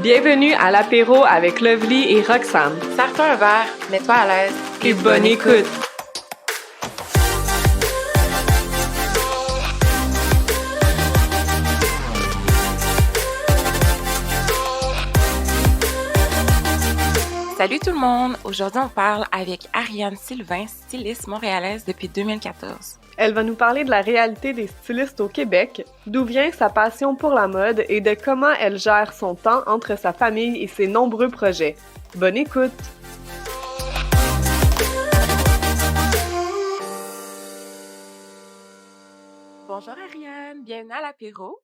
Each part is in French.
Bienvenue à l'apéro avec Lovely et Roxane. Sers-toi un verre, mets-toi à l'aise. Et bonne écoute! Salut tout le monde! Aujourd'hui, on parle avec Ariane Sylvain, styliste montréalaise depuis 2014. Elle va nous parler de la réalité des stylistes au Québec, d'où vient sa passion pour la mode et de comment elle gère son temps entre sa famille et ses nombreux projets. Bonne écoute! Bonjour Ariane, bienvenue à l'apéro.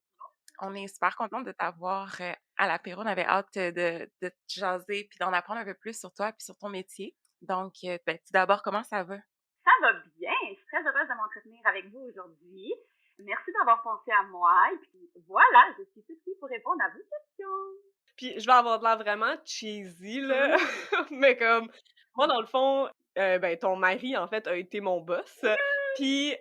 On est super contente de t'avoir à l'apéro. On avait hâte de te jaser puis d'en apprendre un peu plus sur toi puis sur ton métier. Donc, tout d'abord, comment ça va? Ça va bien. Je suis très heureuse de m'entretenir avec vous aujourd'hui. Merci d'avoir pensé à moi. Et puis voilà, je suis tout ici pour répondre à vos questions. Puis je vais avoir de l'air vraiment cheesy, là, mais comme, moi, dans le fond, ton mari, en fait, a été mon boss, puis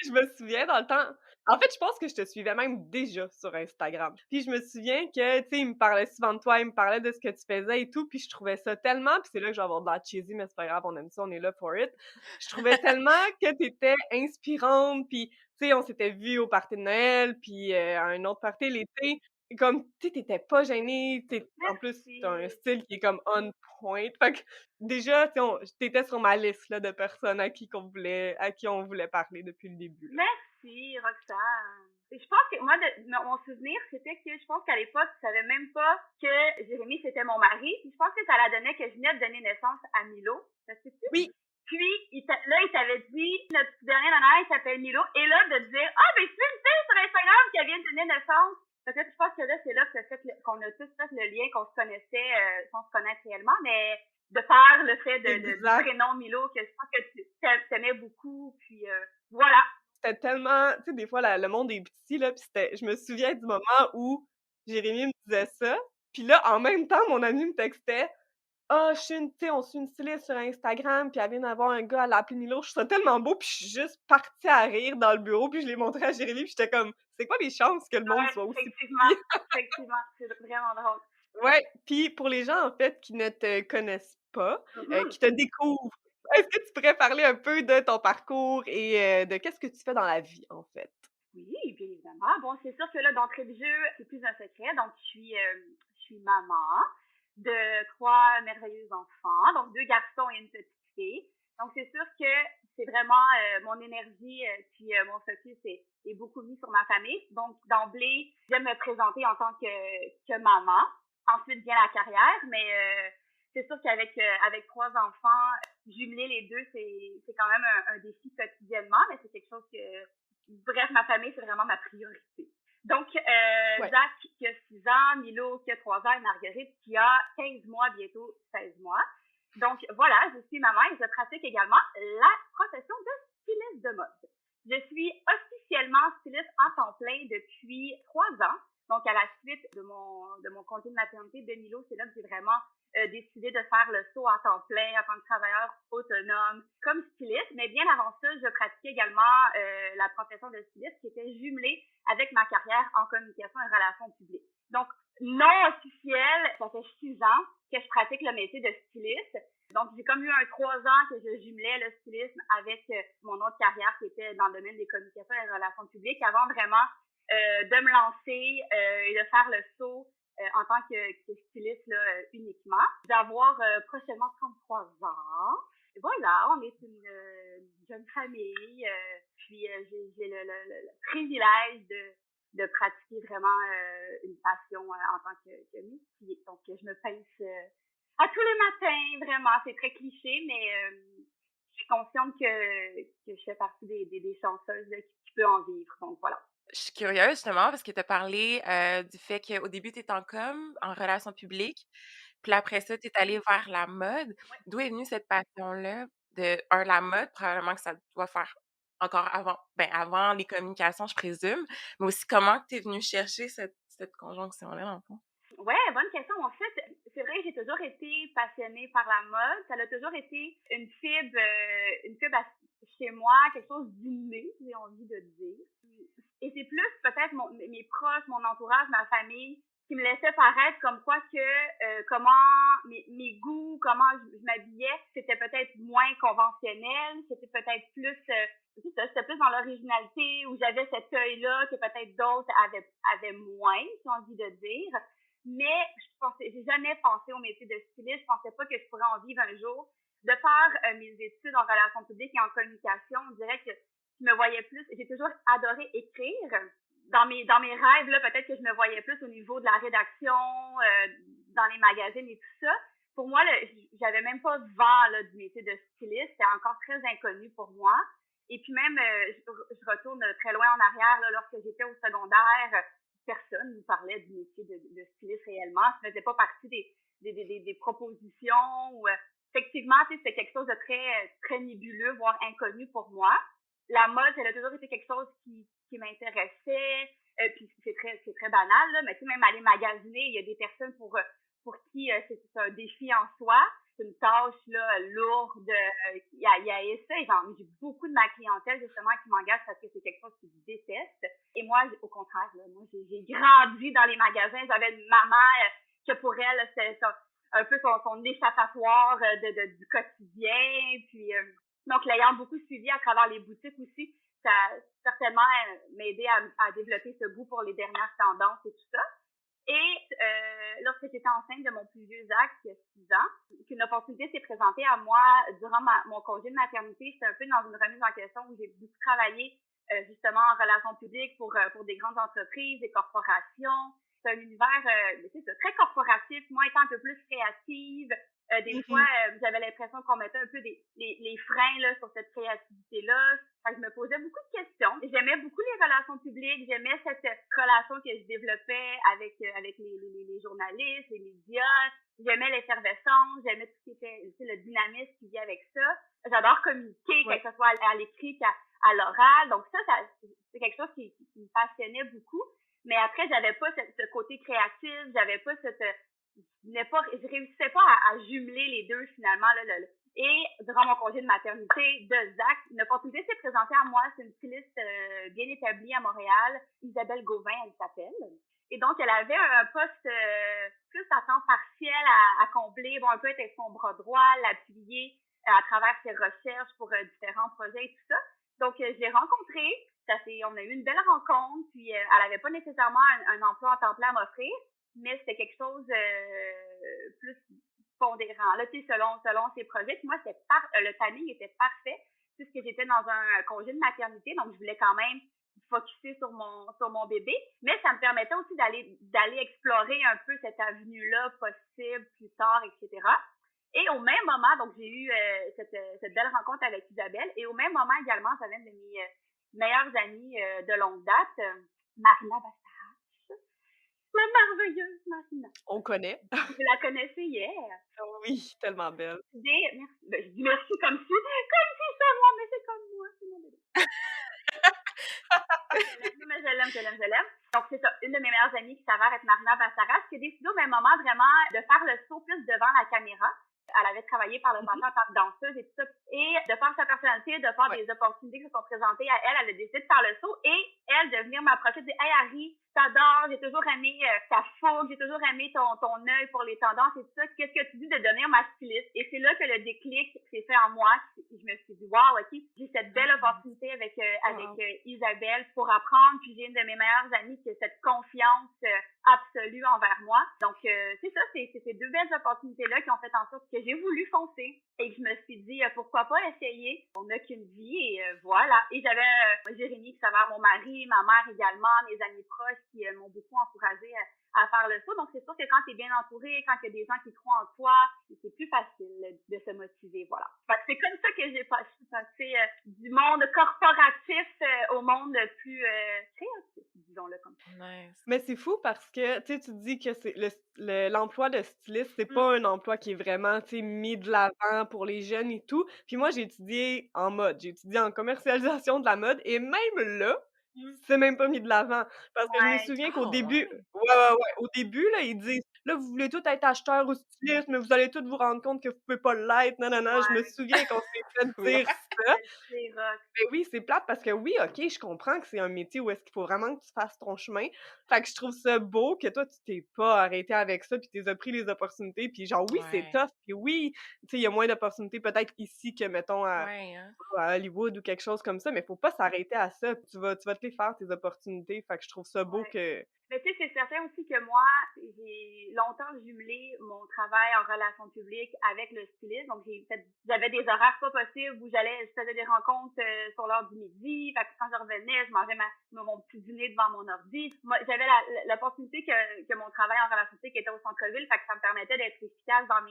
je me souviens dans le temps en fait, je pense que je te suivais même déjà sur Instagram. Puis je me souviens que, tu sais, il me parlait souvent de toi, il me parlait de ce que tu faisais et tout, puis je trouvais ça tellement puis c'est là que je vais avoir de la cheesy, mais c'est pas grave, on aime ça, on est là for it. Je trouvais tellement que t'étais inspirante, puis tu sais, on s'était vus au party de Noël, puis à un autre party l'été, comme, tu sais, t'étais pas gênée, en plus, t'as un Merci. style qui est comme on point. Fait que déjà, tu sais, t'étais sur ma liste là, de personnes à qui on voulait parler depuis le début. Là. Merci, Roxane. Et je pense que moi, mon souvenir, c'était que je pense qu'à l'époque, tu savais même pas que Jérémy, c'était mon mari. Puis je pense que ça la donnait que je venais de donner naissance à Milo. Ça se fait-tu? Oui. Puis, là, il t'avait dit, notre petit dernier honneur, il s'appelle Milo. Et là, de dire, ah, ben, c'est une fille sur Instagram qui vient de donner naissance. Peut-être, je pense que là, c'est là qu'on a tous fait le lien, qu'on se connaissait, sans se connaître réellement, mais de faire le fait du prénom Milo, que je pense que tu t'aimais beaucoup, puis voilà. C'était tellement, tu sais, des fois, le monde est petit, là, puis je me souviens du moment où Jérémy me disait ça, puis là, en même temps, mon ami me textait « Ah, on suit une styliste sur Instagram, puis elle vient d'avoir un gars, elle l'a appelé Milo, je trouve ça tellement beau, puis je suis juste partie à rire dans le bureau, puis je l'ai montré à Jérémy, puis j'étais comme « C'est quoi les chances que le monde soit aussi petit? » Effectivement, c'est vraiment drôle. Ouais, puis pour les gens, en fait, qui ne te connaissent pas, qui te découvrent, est-ce que tu pourrais parler un peu de ton parcours et de qu'est-ce que tu fais dans la vie, en fait? Oui, bien évidemment. Bon, c'est sûr que là, d'entrée de jeu, c'est plus un secret. Donc, je suis maman de 3 merveilleux enfants, donc 2 garçons et une petite fille. Donc, c'est sûr que c'est vraiment mon énergie puis mon focus est beaucoup mis sur ma famille. Donc, d'emblée, j'aime me présenter en tant que maman. Ensuite vient la carrière, mais c'est sûr qu'avec avec 3 enfants, jumeler les deux, c'est quand même un défi quotidiennement, mais c'est quelque chose que bref, ma famille, c'est vraiment ma priorité. Donc, Ouais. Zach qui a 6 ans, Milo qui a 3 ans et Marguerite qui a 15 mois, bientôt 16 mois. Donc, voilà, je suis maman et je pratique également la profession de styliste de mode. Je suis officiellement styliste en temps plein depuis 3 ans. Donc, à la suite de mon congé de maternité de Milo, c'est là que j'ai vraiment décidé de faire le saut à temps plein en tant que travailleur autonome comme styliste. Mais bien avant ça, je pratiquais également la profession de styliste qui était jumelée avec ma carrière en communication et relations publiques. Donc, non officiel, ça fait 6 ans que je pratique le métier de styliste. Donc, j'ai comme eu 3 ans que je jumelais le stylisme avec mon autre carrière qui était dans le domaine des communications et relations publiques avant vraiment de me lancer et de faire le saut en tant que styliste là, uniquement. D'avoir prochainement 33 ans. Et voilà, on est une jeune famille. Puis j'ai le privilège de pratiquer vraiment une passion en tant que métier. Donc, je me pince à tous les matins, vraiment. C'est très cliché, mais je suis consciente que je fais partie des chanceuses là, qui peut en vivre. Donc, voilà. Je suis curieuse justement parce que tu as parlé du fait qu'au début, tu étais en relations publiques, puis après ça, tu es allée vers la mode. D'où est venue cette passion-là la mode? Probablement que ça doit faire encore avant les communications, je présume, mais aussi comment tu es venue chercher cette conjonction-là, dans le fond? Ouais, bonne question. En fait, c'est vrai que j'ai toujours été passionnée par la mode. Ça a toujours été une fibre chez moi, quelque chose d'inné, j'ai envie de dire. Et c'est plus peut-être mes proches, mon entourage, ma famille qui me laissait paraître comme quoi que comment mes goûts, comment je m'habillais, c'était peut-être moins conventionnel, c'était peut-être plus c'était plus dans l'originalité où j'avais cet œil-là que peut-être d'autres avaient moins, j'ai envie de dire. Mais j'ai jamais pensé au métier de styliste, je pensais pas que je pourrais en vivre un jour. De par mes études en relations publiques et en communication, on dirait que je me voyais plus, j'ai toujours adoré écrire. Dans mes rêves, là, peut-être que je me voyais plus au niveau de la rédaction, dans les magazines et tout ça. Pour moi, j'avais même pas vent là, du métier de styliste. C'était encore très inconnu pour moi. Et puis même, je retourne très loin en arrière, là, lorsque j'étais au secondaire, personne nous parlait du métier de styliste réellement. Ça faisait pas partie des propositions. Ou, effectivement, c'était quelque chose de très nébuleux, voire inconnu pour moi. La mode, elle a toujours été quelque chose qui m'intéressait. Puis c'est très banal, là, mais tu sais, même aller magasiner, il y a des personnes pour qui c'est un défi en soi. C'est une tâche là, lourde. Il y a ça. J'ai beaucoup de ma clientèle justement qui m'engage parce que c'est quelque chose qu'ils détestent. Et moi, au contraire, là, moi j'ai grandi dans les magasins. J'avais une maman que pour elle, c'était un peu son échappatoire du quotidien. Puis donc l'ayant beaucoup suivi à travers les boutiques aussi, ça a certainement m'aidé à développer ce goût pour les dernières tendances et tout ça. Et lorsque j'étais enceinte de mon plus vieux acte, il y a 6 ans, qu'une opportunité s'est présentée à moi durant mon congé de maternité. C'était un peu dans une remise en question où j'ai beaucoup travaillé justement en relations publiques pour des grandes entreprises, des corporations. C'est un univers très corporatif. Moi, étant un peu plus créative, des fois, j'avais l'impression qu'on mettait un peu les freins là, sur cette créativité-là. Fait que je me posais beaucoup de questions. J'aimais beaucoup les relations publiques. J'aimais cette relation que je développais avec les journalistes, les médias. J'aimais l'effervescence. J'aimais tout ce qui était le dynamisme qui vient avec ça. J'adore communiquer, que ce soit à l'écrit qu'à l'oral. Donc ça, c'est quelque chose qui me passionnait beaucoup. Mais après, j'avais pas ce côté créatif. J'avais pas je réussissais pas à jumeler les deux finalement. Et durant mon congé de maternité de Zach, une opportunité s'est présentée à moi. C'est une styliste bien établie à Montréal, Isabelle Gauvin, elle s'appelle. Et donc, elle avait un poste plus à temps partiel à combler, un peu être son bras droit, l'appuyer à travers ses recherches pour différents projets et tout ça. Donc, je l'ai rencontrée. On a eu une belle rencontre, puis elle avait pas nécessairement un emploi en temps plein à m'offrir, mais c'était quelque chose plus pondérant, là, selon ses projets. Puis moi, le timing était parfait, puisque j'étais dans un congé de maternité, donc je voulais quand même focusser sur mon bébé, mais ça me permettait aussi d'aller explorer un peu cette avenue-là possible plus tard, etc. Et au même moment, donc j'ai eu cette belle rencontre avec Isabelle, et au même moment également, j'avais une de mes meilleures amies de longue date, Marina Bastarache, la merveilleuse Marina. On connaît. Je la connaissais hier. Oui, tellement belle. Merci. Je dis merci comme si c'est moi, mais c'est comme moi, c'est mon bébé. Je l'aime. Donc, c'est ça, une de mes meilleures amies qui s'avère être Marina Bastarache, qui a décidé au même moment vraiment de faire le saut plus devant la caméra. Elle avait travaillé par le passé en tant que danseuse et tout ça. Et de par sa personnalité, de par des opportunités qui se sont présentées à elle, elle a décidé de faire le saut et elle de venir m'approcher de dire « Hey Harry, t'adore, j'ai toujours aimé ta fougue, j'ai toujours aimé ton œil pour les tendances et tout ça. Qu'est-ce que tu dis de devenir ma styliste? » Et c'est là que le déclic s'est fait en moi. Je me suis dit « Wow, ok, j'ai cette belle opportunité avec Isabelle pour apprendre. » Puis j'ai une de mes meilleures amies qui a cette confiance absolue envers moi. Donc c'est ça, c'est ces deux belles opportunités-là qui ont fait en sorte que j'ai voulu foncer et que je me suis dit pourquoi pas essayer. On n'a qu'une vie et voilà. Et j'avais Jérémy qui s'avère mon mari, ma mère également, mes amis proches qui m'ont beaucoup encouragée à faire le saut. Donc c'est sûr que quand tu es bien entouré, quand il y a des gens qui croient en toi, c'est plus facile de se motiver. Voilà. Fait que c'est comme ça que j'ai passé du monde corporatif au monde plus créatif, disons-le comme ça. Nice. Mais c'est fou parce que tu dis que c'est l'emploi de styliste, c'est pas un emploi qui est vraiment mis de l'avant pour les jeunes et tout. Puis moi, j'ai étudié en mode, j'ai étudié en commercialisation de la mode et même là, C'est même pas mis de l'avant. Parce que je me Ouais. souviens qu'au Ah début ouais? au début, là, ils disent: «Là, vous voulez tous être acheteurs ou stylistes, mais vous allez tous vous rendre compte que vous pouvez pas l'être, nanana». Je me Ouais. souviens qu'on s'est fait Ouais. dire ça. C'est rough. Mais oui, c'est plate parce que oui, OK, je comprends que c'est un métier où est-ce qu'il faut vraiment que tu fasses ton chemin. Fait que je trouve ça beau que toi, tu t'es pas arrêté avec ça, puis tu as pris les opportunités, puis genre oui, c'est Ouais. tough, puis oui, tu sais, il y a moins d'opportunités peut-être ici que mettons Ouais, hein? à Hollywood ou quelque chose comme ça, mais faut pas s'arrêter à ça. Tu vas te les faire tes opportunités. Fait que je trouve ça beau Ouais. que Mais tu sais, c'est certain aussi que moi, j'ai longtemps jumelé mon travail en relations publiques avec le stylisme. Donc, j'avais des horaires pas possibles où je faisais des rencontres sur l'heure du midi. Fait que quand je revenais, je mangeais mon petit dîner devant mon ordi. Moi, j'avais l'opportunité que mon travail en relations publiques était au centre-ville. Fait que ça me permettait d'être efficace dans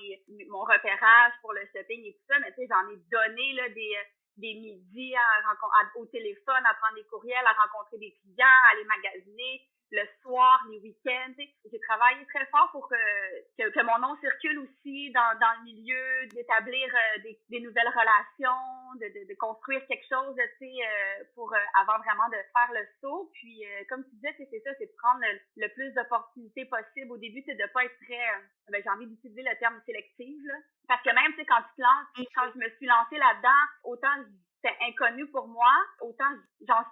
mon repérage pour le shopping et tout ça. Mais tu sais, j'en ai donné, là, des midis au téléphone, à prendre des courriels, à rencontrer des clients, à aller magasiner le soir, les week-ends. J'ai travaillé très fort pour que mon nom circule aussi dans le milieu, d'établir des nouvelles relations, de construire quelque chose, pour avant vraiment de faire le saut. Puis, comme tu disais, c'est ça, c'est de prendre le plus d'opportunités possible. Au début, c'est de pas être très, j'ai envie d'utiliser le terme sélective, là. Parce que même, tu sais, quand tu te lances, quand je me suis lancée là-dedans, autant c'était inconnu pour moi, autant j'en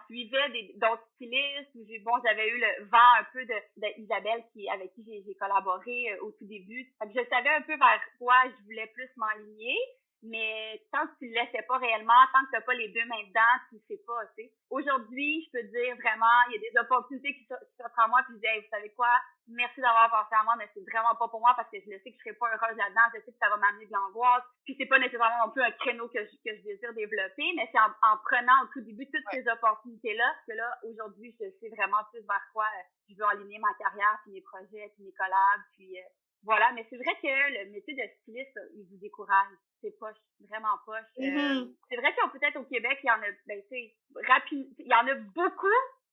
suivais d'autres stylistes, où j'avais eu le vent un peu de Isabelle avec qui j'ai collaboré au tout début. Fait que je savais un peu vers quoi je voulais plus m'enligner, mais tant que tu le laissais pas réellement, tant que t'as pas les deux mains dedans, tu sais pas, tu sais. Aujourd'hui, je peux dire vraiment, il y a des opportunités qui s'offrent à moi, puis je dis, hey, vous savez quoi? Merci d'avoir pensé à moi, mais c'est vraiment pas pour moi parce que je sais que je serai pas heureuse là-dedans, je sais que ça va m'amener de l'angoisse, puis c'est pas nécessairement non plus un créneau que je désire développer, mais c'est en prenant au tout début toutes ces opportunités-là que là, aujourd'hui, je sais vraiment plus vers quoi je veux aligner ma carrière, puis mes projets, puis mes collabs, puis voilà. Mais c'est vrai que le métier de styliste, il vous décourage. C'est poche, vraiment poche. mmh C'est vrai que peut-être au Québec, il y en a, tu sais, il y en a beaucoup,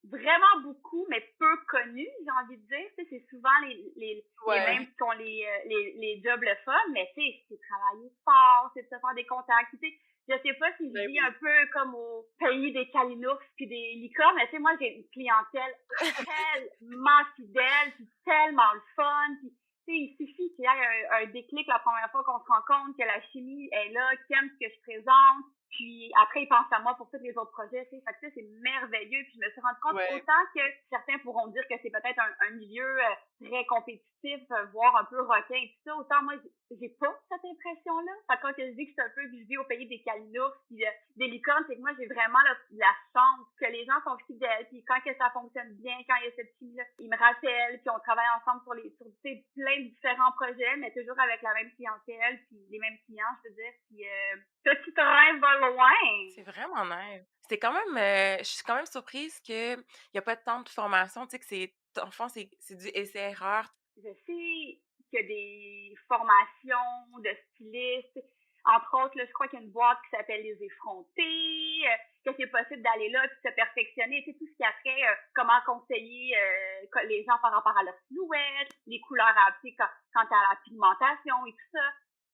vraiment beaucoup, mais peu connus, j'ai envie de dire. Tu sais, c'est souvent les mêmes ouais, qui ont les jobs le fun, mais tu sais, c'est travailler fort, c'est de se faire des contacts. Tu sais, je sais pas si je ben vis oui. un peu comme au pays des calinours puis des licornes, mais tu sais, moi, j'ai une clientèle tellement fidèle, puis tellement le fun, puis tu sais, il suffit qu'il y ait un déclic la première fois qu'on se rencontre, que la chimie est là, qu'il aime ce que je présente, puis après, il pense à moi pour tous les autres projets, tu sais. Fait que ça, c'est merveilleux. Puis je me suis rendu compte Ouais. autant que certains pourront dire que c'est peut-être un milieu très compétitif, voire un peu requin et tout ça, autant moi, j'ai pas cette impression-là. Fait que quand je dis que c'est un peu que je vis au pays des calinours puis des licornes, c'est que moi, j'ai vraiment la chance que les gens sont fidèles, puis quand que ça fonctionne bien, quand il y a cette chimie-là, ils me rappellent, puis on travaille ensemble sur plein de différents projets, mais toujours avec la même clientèle, puis les mêmes clients, je veux dire, puis petit train va loin. C'est vraiment nice. C'est quand même, je suis quand même surprise qu'il y a pas tant de formation, tu sais, que c'est dans le fond, c'est du essai-erreur. Je sais qu'il y a des formations de stylistes. Entre autres, là, je crois qu'il y a une boîte qui s'appelle Les Effrontés, que c'est possible d'aller là et de se perfectionner. Tu sais, tout ce qui a trait, comment conseiller les gens par rapport à leur silhouette, les couleurs à appliquer quant à la pigmentation et tout ça.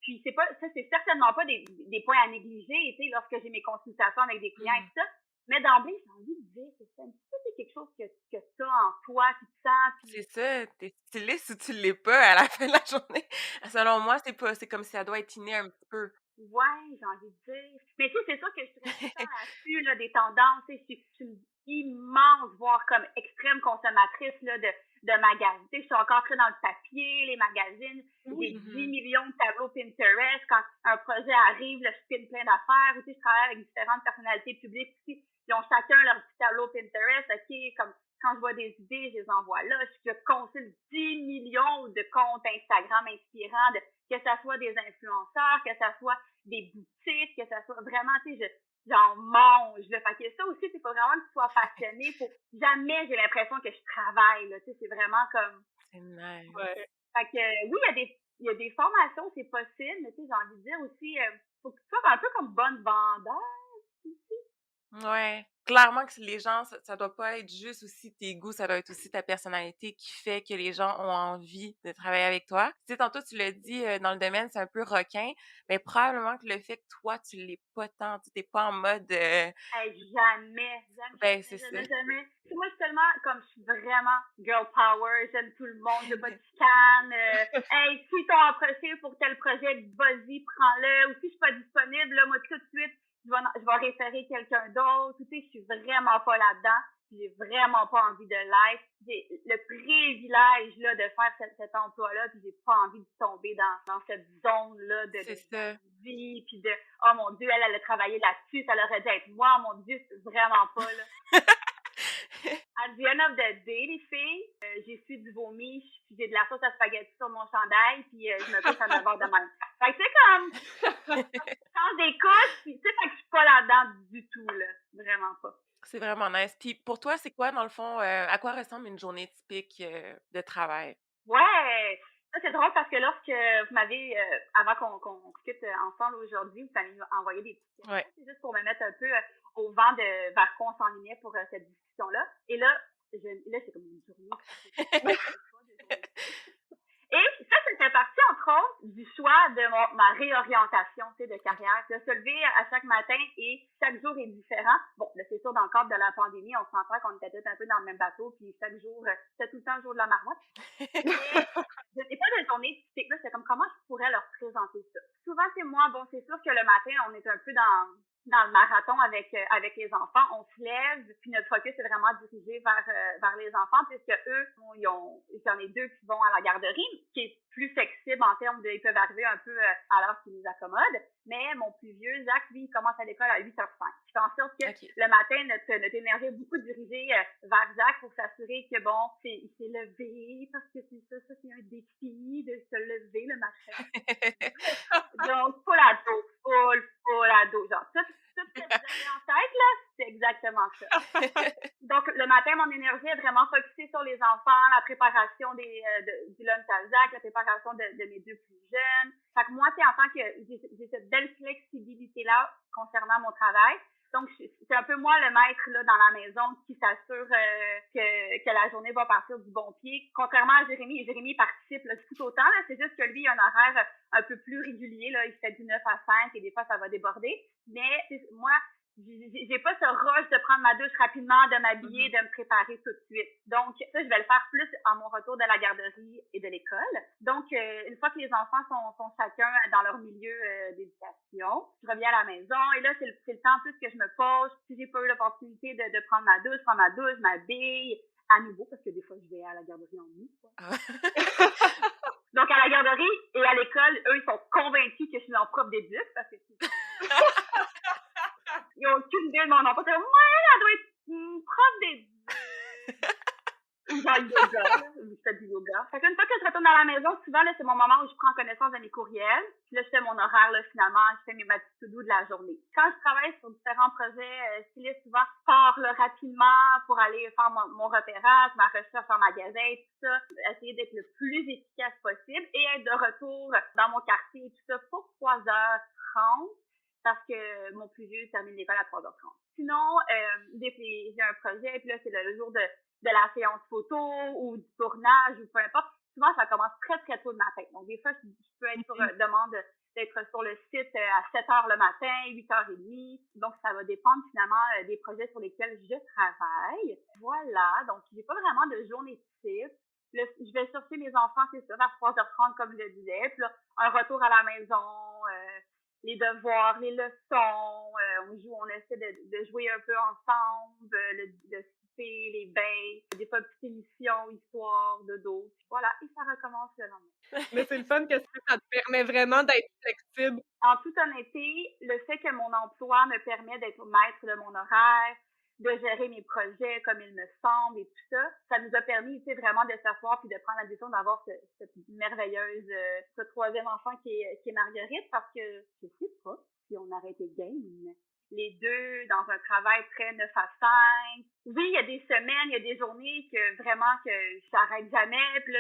Puis ça, c'est certainement pas des points à négliger, tu sais, lorsque j'ai mes consultations avec des clients et Mmh. tout ça. Mais d'emblée, j'ai envie de dire que c'est un petit peu quelque chose que t'as en toi, tu te sens, puis C'est ça, tu es styliste ou tu l'es pas à la fin de la journée. Selon moi, c'est comme si ça doit être inné un petit peu. ouais, j'ai envie de dire. Mais tu sais, c'est sûr que je suis tout le temps là-dessus, là, des tendances. Tu sais, je suis une immense, voire comme extrême consommatrice là, de magazines. Tu sais, je suis encore très dans le papier, les magazines. J'ai Oui. 10 Mmh. millions de tableaux Pinterest. Quand un projet arrive, là, je spin plein d'affaires. Ou, tu sais, je travaille avec différentes personnalités publiques aussi. Ils ont chacun leur petit tableau Pinterest. OK, comme quand je vois des idées, je les envoie là. Je consulte 10 millions de comptes Instagram inspirants, que ça soit des influenceurs, que ça soit des boutiques, que ça soit vraiment, tu sais, j'en mange, là. Fait que ça aussi, c'est pas vraiment que tu sois passionné. Faut jamais j'ai l'impression que je travaille, là. Tu sais, c'est vraiment comme, C'est nice. Ouais. fait que, oui, il y a des formations, c'est possible, mais tu sais, j'ai envie de dire aussi, faut que tu sois un peu comme bonne vendeur aussi. Ouais. clairement que les gens, ça doit pas être juste aussi tes goûts, ça doit être aussi ta personnalité qui fait que les gens ont envie de travailler avec toi. Tu sais, tantôt, tu l'as dit, dans le domaine, c'est un peu requin, mais probablement que le fait que toi, tu l'es pas tant, tu es pas en mode... Hey, jamais, jamais, ben, jamais, c'est ça. jamais, jamais. Tu sais, moi, je suis tellement, comme je suis vraiment girl power, j'aime tout le monde, je veux pas de chicane. Hey, si ils t'ont approché pour tel projet, vas-y, prends-le. Ou si je suis pas disponible, là, moi, tout de suite, je vais référer quelqu'un d'autre. Tu sais, je suis vraiment pas là-dedans. J'ai vraiment pas envie de l'être. J'ai le privilège, là, de faire cet emploi-là, puis j'ai pas envie de tomber dans cette zone-là de C'est ça. vie, puis de, oh mon Dieu, elle a travaillé là-dessus, ça aurait dû être moi, mon Dieu, c'est vraiment pas, là. At the end of the day, les filles, j'ai su du vomi, puis j'ai de la sauce à spaghetti sur mon chandail, puis je me couche à 9 heures de même. Fait que c'est comme, change des couches, puis tu sais, fait que je suis pas là-dedans du tout, là. Vraiment pas. C'est vraiment nice. Puis pour toi, c'est quoi, dans le fond, à quoi ressemble une journée typique de travail? Ouais! Ça, c'est drôle parce que lorsque vous m'avez, avant qu'on quitte ensemble aujourd'hui, vous m'avez envoyé des petites questions. Ouais. C'est juste pour me mettre un peu au vent de vers quoi on s'enlignait pour cette discussion-là. Et là, c'est comme une journée. Et ça fait partie, entre autres, du choix de ma réorientation, tu sais, de carrière. De se lever à chaque matin et chaque jour est différent. Bon, là, c'est sûr, dans le cadre de la pandémie, on s'entend qu'on était tous un peu dans le même bateau, puis chaque jour, c'était tout le temps le jour de la marmotte. Mais je n'ai pas de journée typique, là, c'est comme comment je pourrais leur présenter ça. Souvent, c'est moi, bon, c'est sûr que le matin, on est un peu dans le marathon avec les enfants, on se lève, puis notre focus est vraiment dirigé vers les enfants, puisque eux, il y en a deux qui vont à la garderie, qui est plus flexible en termes de, ils peuvent arriver un peu à l'heure qui nous accommode, mais mon plus vieux, Zach, lui, il commence à l'école à 8h05. Je fais en sorte que le matin, notre énergie est beaucoup dirigée vers Zach pour s'assurer que, bon, il s'est levé, parce que c'est un défi de se lever le matin. Donc, full ado, genre, tout ce que vous avez en tête, là, c'est exactement ça. Donc, le matin, mon énergie est vraiment focusée sur les enfants, la préparation du lunch à Zach, la préparation de mes deux plus jeunes. Fait que moi, en tant que, j'ai cette belle flexibilité-là concernant mon travail. Donc, c'est un peu moi le maître là dans la maison qui s'assure que la journée va partir du bon pied. Contrairement à Jérémy, Jérémy participe là, tout autant. Là, c'est juste que lui, il a un horaire un peu plus régulier. Là, il fait du 9 à 5 et des fois, ça va déborder. Mais moi, j'ai pas ce rush de prendre ma douche rapidement, de m'habiller, de me préparer tout de suite. Donc, ça, je vais le faire plus à mon retour de la garderie et de l'école. Donc, une fois que les enfants sont chacun dans leur milieu d'éducation, je reviens à la maison et là, c'est le temps plus que je me pose. Si j'ai pas eu l'opportunité de prendre ma douche, je m'habille à nouveau parce que des fois, je vais à la garderie en nuit. Donc, à la garderie et à l'école, eux, ils sont convaincus que je suis leur prof d'éduc parce que ils n'ont aucune idée de mon nom. Moi, elle doit être prof d'éduc. Ou genre yoga, je fais du yoga. Fait qu'une fois que je retourne à la maison, souvent, là, c'est mon moment où je prends connaissance de mes courriels. Puis là, je fais mon horaire, là, finalement, je fais ma petite to-do de la journée. Quand je travaille sur différents projets, stylistes, souvent, je pars là, rapidement pour aller faire mon repérage, ma recherche en magasin, tout ça. Essayer d'être le plus efficace possible et être de retour dans mon quartier, tout ça, pour 3h30. Parce que mon plus vieux termine l'école à 3h30. Sinon, j'ai un projet, puis là, c'est le jour de la séance photo ou du tournage ou peu importe. Souvent, ça commence très, très tôt le matin. Donc, des fois, je peux être sur demande d'être sur le site à 7h le matin, 8h30. Donc, ça va dépendre finalement des projets sur lesquels je travaille. Voilà. Donc, j'ai pas vraiment de journée type. Je vais chercher mes enfants, c'est ça, vers 3h30, comme je le disais. Puis là, un retour à la maison, les devoirs, les leçons, on essaie de jouer un peu ensemble, le souper, les bains, des fois petites émissions, histoires, dodo, puis voilà, et ça recommence le lendemain. Mais c'est le fun que ça te permet vraiment d'être flexible. En toute honnêteté, le fait que mon emploi me permet d'être maître de mon horaire, de gérer mes projets comme il me semble et tout ça, ça nous a permis, tu sais, vraiment de s'asseoir puis de prendre la décision d'avoir cette merveilleuse, ce troisième enfant qui est Marguerite, parce que je sais pas si on arrêtait game. Les deux dans un travail très 9 à 5. Oui, il y a des semaines, il y a des journées que vraiment que je s'arrête jamais, puis là,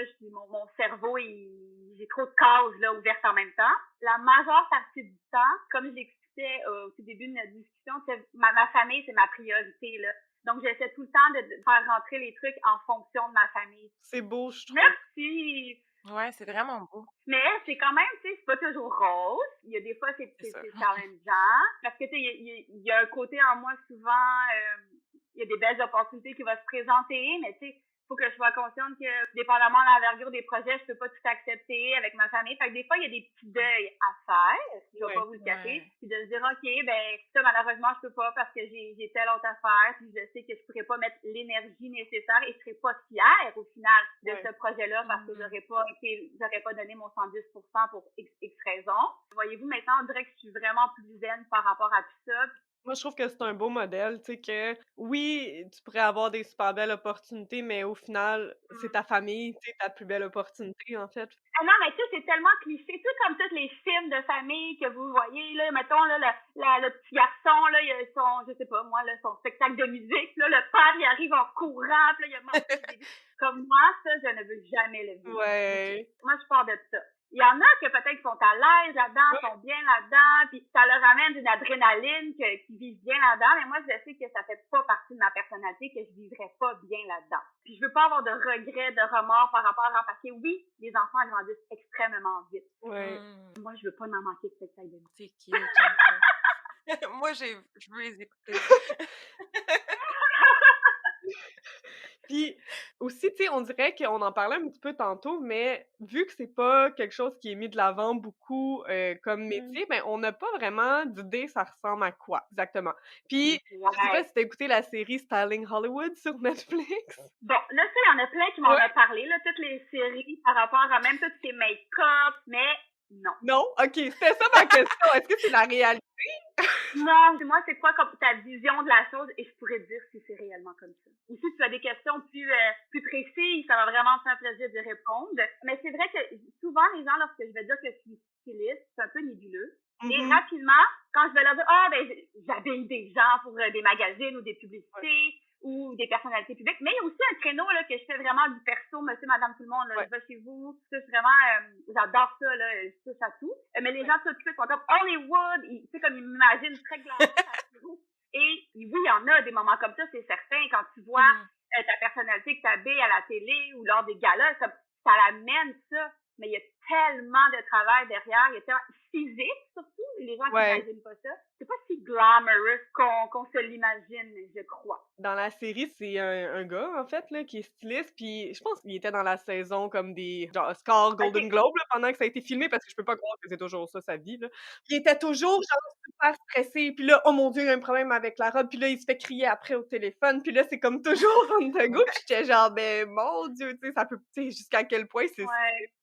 mon cerveau, j'ai trop de cases là ouvertes en même temps. La majeure partie du temps, comme je l'expliquais disais au tout début de notre discussion, ma famille, c'est ma priorité, là. Donc, j'essaie tout le temps de faire rentrer les trucs en fonction de ma famille. C'est beau, je trouve. Merci! Ouais, c'est vraiment beau. Mais c'est quand même, tu sais, c'est pas toujours rose. Il y a des fois, c'est C'est ça. challengeant. Parce que, tu sais, il y a un côté en moi, souvent, il y a des belles opportunités qui vont se présenter, mais tu sais, faut que je sois consciente que, dépendamment de l'envergure des projets, je peux pas tout accepter avec ma famille. Fait que des fois, il y a des petits deuils à faire, je vais pas vous le cacher, puis de se dire, OK, ben, ça, malheureusement, je peux pas parce que j'ai telle autre affaire, puis je sais que je pourrais pas mettre l'énergie nécessaire et je serais pas fière, au final, de ce projet-là parce que j'aurais pas donné mon 110% pour X raisons. Voyez-vous, maintenant, on dirait que je suis vraiment plus zen par rapport à tout ça. Moi, je trouve que c'est un beau modèle, tu sais, que oui, tu pourrais avoir des super belles opportunités, mais au final, c'est ta famille, tu sais, ta plus belle opportunité, en fait. Ah non, mais tu sais, c'est tellement cliché. Tout comme tous les films de famille que vous voyez, là, mettons, là, le petit garçon, là, il a son, je sais pas, moi, là, son spectacle de musique, là, le père, il arrive en courant, puis là, il a mangé le bébé. Comme moi, ça, je ne veux jamais le vivre. Ouais. Moi, je pars de ça. Il y en a que peut-être sont à l'aise là-dedans, sont bien là-dedans, puis ça leur amène une adrénaline qui vivent bien là-dedans, mais moi, je sais que ça fait pas partie de ma personnalité, que je vivrais pas bien là-dedans. Puis je veux pas avoir de regrets, de remords par rapport à parce que oui, les enfants grandissent extrêmement vite. Ouais. Moi, je veux pas m'en manquer de cette taille de vie. C'est cute, j'aime ça. Moi, je veux les écouter. Puis aussi, tu sais, on dirait qu'on en parlait un petit peu tantôt, mais vu que c'est pas quelque chose qui est mis de l'avant beaucoup comme métier, ben on n'a pas vraiment d'idée ça ressemble à quoi exactement. Puis je sais pas si t'as écouté la série Styling Hollywood sur Netflix. Bon, là, ça, il y en a plein qui m'en ont parlé, là, toutes les séries par rapport à même tous ces make-up, mais non. Non? OK, c'était ça ma question. Est-ce que c'est la réalité? Non, moi, c'est quoi comme ta vision de la chose et je pourrais te dire si c'est réellement comme ça. Ou si tu as des questions plus précises, ça va vraiment me faire plaisir de répondre. Mais c'est vrai que souvent, les gens, lorsque je vais dire que je suis styliste, c'est un peu nébuleux. Et rapidement, quand je vais leur dire, j'habille des gens pour des magazines ou des publicités, ou des personnalités publiques. Mais il y a aussi un créneau là que je fais vraiment du perso, monsieur, madame, tout le monde. Là, je vais chez vous. C'est vraiment, j'adore ça, là, je touche à tout. Mais les gens tout de suite sont comme Hollywood, tu sais, comme ils m'imaginent très glamour. Et oui, il y en a des moments comme ça, c'est certain. Quand tu vois ta personnalité que tu habilles à la télé ou lors des galas, ça l'amène ça. Mais il y a tellement de travail derrière, il y a tellement physique surtout, les gens qui n'imaginent pas ça. C'est pas si glamorous qu'on se l'imagine, je crois. Dans la série, c'est un gars, en fait, là, qui est styliste, puis je pense qu'il était dans la saison comme des genre Oscar, Golden Globe, là, pendant que ça a été filmé, parce que je peux pas croire que c'est toujours ça, sa vie, là. Il était toujours, genre, super stressé, puis là, oh mon Dieu, il y a un problème avec la robe, puis là, il se fait crier après au téléphone, puis là, c'est comme toujours on the go, puis j'étais genre, ben, mon Dieu, tu sais, ça peut, tu sais, jusqu'à quel point c'est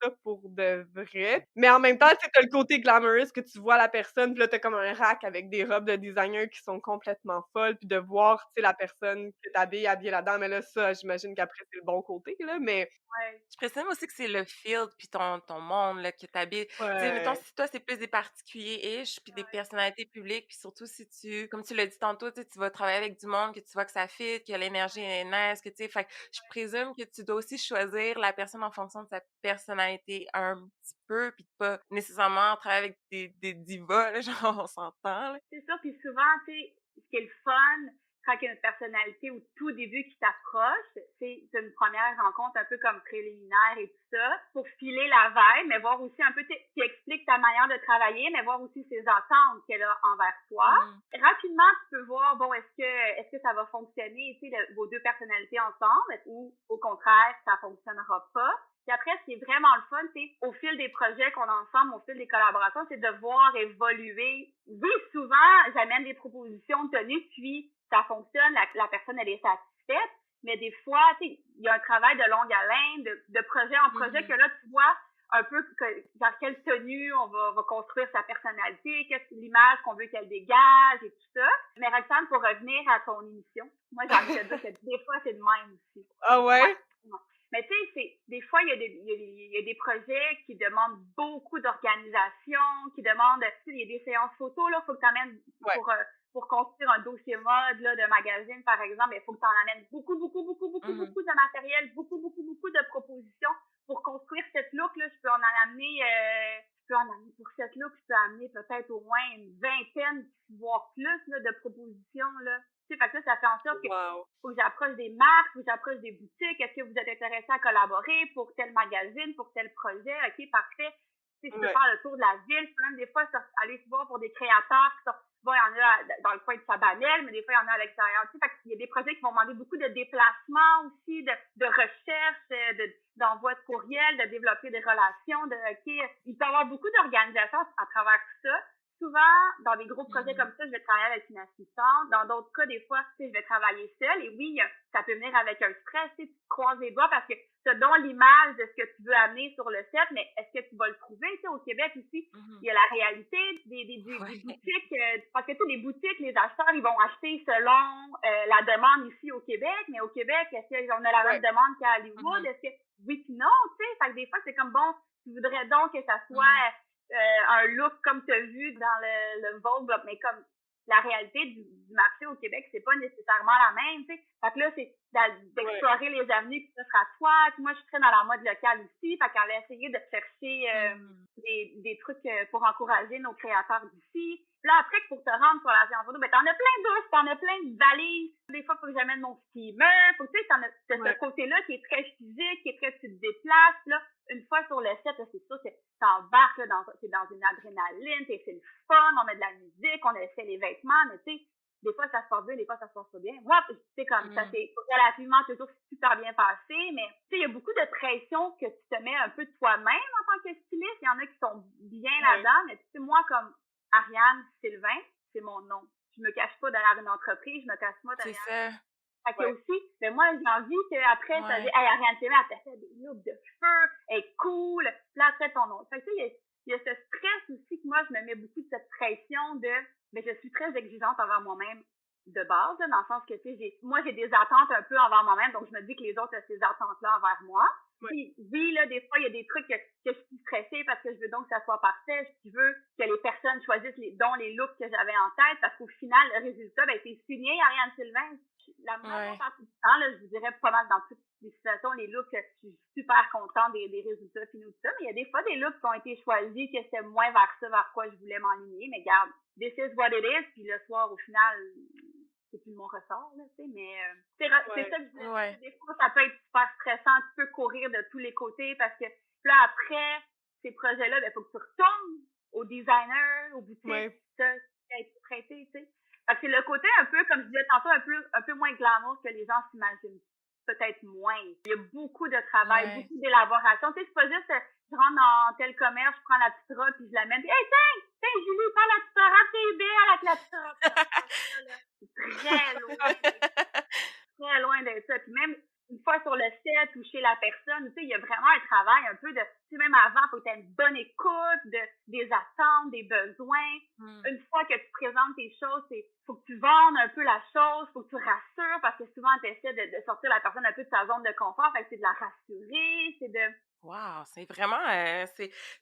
ça pour de vrai. Mais en même temps, tu sais, t'as le côté glamorous que tu vois la personne, puis là, t'as comme un rack avec des robes de designer qui sont complètement folles, puis de voir, tu sais, la personne que t'habilles habillée là-dedans, mais là, ça, j'imagine qu'après, c'est le bon côté, là, mais... Je présume aussi que c'est le field puis ton monde là, que t'habites. Tu sais, mettons, si toi, c'est plus des particuliers-ish puis des personnalités publiques, puis surtout si tu, comme tu l'as dit tantôt, tu sais, tu vas travailler avec du monde, que tu vois que ça fit, que l'énergie est nice, que tu sais, fait que je présume que tu dois aussi choisir la personne en fonction de sa personnalité un petit peu, puis pas nécessairement travailler avec des divas, là, genre, on s'entend, là. C'est ça, puis souvent, tu sais, ce qui est le fun, quand il y a une personnalité au tout début qui t'approche, c'est une première rencontre un peu comme préliminaire et tout ça, pour filer la vibe, mais voir aussi un peu, qui explique ta manière de travailler, mais voir aussi ses attentes qu'elle a envers toi. Rapidement, tu peux voir, bon, est-ce que ça va fonctionner, tu sais, vos deux personnalités ensemble, ou au contraire, ça fonctionnera pas. Puis après, ce qui est vraiment le fun, c'est au fil des projets qu'on a ensemble, au fil des collaborations, c'est de voir évoluer. Oui, souvent, j'amène des propositions de tenue, puis ça fonctionne, la personne, elle est satisfaite, mais des fois, tu sais, il y a un travail de longue haleine, de projet en projet, que là, tu vois un peu dans quelle tenue on va construire sa personnalité, qu'est-ce l'image qu'on veut qu'elle dégage et tout ça. Mais Roxane, pour revenir à ton émission, moi, j'ai envie de dire que des fois, c'est de même aussi. Ah ouais? Mais tu sais, des fois, il y a des projets qui demandent beaucoup d'organisation, qui demandent, tu sais, il y a des séances photos, là, faut que tu amènes pour construire un dossier mode, là, de magazine, par exemple, il faut que tu en amènes beaucoup de matériel, beaucoup de propositions pour construire cette look, là. Je peux en amener pour cette look, je peux amener peut-être au moins une vingtaine, voire plus là, de propositions. Là. Tu sais, fait que là, ça fait en sorte que Wow. faut que j'approche des marques, faut que j'approche des boutiques. Est-ce que vous êtes intéressé à collaborer pour tel magazine, pour tel projet? OK, parfait. Tu sais, je peux Ouais. faire le tour de la ville. Je peux même des fois aller se voir pour des créateurs qui sont... Bon, il y en a dans le coin de Sabanel, mais des fois, il y en a à l'extérieur. Tu sais, fait qu'il y a des projets qui vont demander beaucoup de déplacements aussi, de recherche, d'envoi de courriel, de développer des relations. OK, il peut y avoir beaucoup d'organisations à travers tout ça. Souvent, dans des gros projets comme ça, je vais travailler avec une assistante. Dans d'autres cas, des fois, tu sais, je vais travailler seule. Et oui, ça peut venir avec un stress. Tu sais, tu te croises les doigts parce que tu as donc l'image de ce que tu veux amener sur le set, mais est-ce que tu vas le trouver? Tu sais, au Québec aussi, il y a la réalité des boutiques. Parce que tu sais, les boutiques, les acheteurs, ils vont acheter selon la demande ici au Québec. Mais au Québec, est-ce qu'on a la même demande qu'à Hollywood? Est-ce que oui puis non, tu sais? Fait que des fois, c'est comme bon, tu voudrais donc que ça soit un look comme tu as vu dans le Vogue, mais comme la réalité du marché au Québec, c'est pas nécessairement la même, tu sais. Fait que là, c'est d'explorer les avenues qui s'offrent à toi. Puis moi, je suis très dans la mode locale aussi, fait qu'elle a essayé de chercher des trucs pour encourager nos créateurs d'ici. Là, après, pour te rendre sur la en photo, ben, t'en as plein d'ours, t'en as plein de valises. Des fois, faut que j'amène mon steamer. Faut que, tu sais, t'en as ce côté-là qui est très physique, qui est très, tu te déplaces, là. Une fois sur le set, là, c'est sûr que t'embarques, là, t'es dans une adrénaline, c'est le fun, on met de la musique, on essaie les vêtements, mais tu sais, des fois, ça se passe bien, des fois, ça se passe pas bien. Moi, tu sais, comme ça s'est relativement toujours super bien passé, mais tu sais, il y a beaucoup de pression que tu te mets un peu de toi-même en tant que styliste. Il y en a qui sont bien là-dedans, mais tu sais, moi, comme Ariane Sylvain, c'est mon nom. Je me cache pas derrière une entreprise, je me cache pas derrière... C'est ça. Fait que aussi, mais moi, j'ai envie qu'après, ça dit, hey, Ariane Sylvain, elle t'a fait des looks de feu, elle est cool, là, après ton nom. Fait que tu sais, il y a ce stress aussi que moi, je me mets beaucoup de cette pression de, mais je suis très exigeante envers moi-même de base, là, dans le sens que, tu sais, moi, j'ai des attentes un peu envers moi-même, donc je me dis que les autres ont ces attentes-là envers moi. Puis, oui, là, des fois, il y a des trucs que je suis stressée parce que je veux donc que ça soit parfait. Je veux que les personnes choisissent dont les looks que j'avais en tête parce qu'au final, le résultat, ben, c'est signé Ariane Sylvain. La majeure partie du temps, là, je vous dirais pas mal dans toutes les situations, les looks, je suis super contente des résultats finaux de ça. Mais il y a des fois des looks qui ont été choisis que c'était moins vers ça, vers quoi je voulais m'enligner. Mais garde, this is what it is. Puis le soir, au final, c'est plus mon ressort, là, tu sais, mais c'est ça que je disais. Des fois, ça peut être super stressant, tu peux courir de tous les côtés parce que là, après ces projets-là, il faut que tu retournes au designer, aux boutiques, ça, être prêté, tu sais. Fait que c'est le côté un peu, comme je disais tantôt, un peu moins glamour que les gens s'imaginent. Peut-être moins. Il y a beaucoup de travail, beaucoup d'élaboration. Tu sais, c'est pas juste, je rentre dans tel commerce, je prends la petite robe puis je l'amène. Hey, tiens, Julie, prends la petite robe, t'es belle avec la petite robe. C'est très loin d'être ça. Puis même, une fois sur le set ou chez la personne, tu sais, il y a vraiment un travail un peu de, tu sais, même avant, faut que tu aies une bonne écoute des attentes, des besoins. Une fois que tu présentes tes choses, faut que tu vendes un peu la chose, faut que tu rassures, parce que souvent, tu essaies de sortir la personne un peu de sa zone de confort, fait que c'est de la rassurer, c'est de... Wow, c'est vraiment,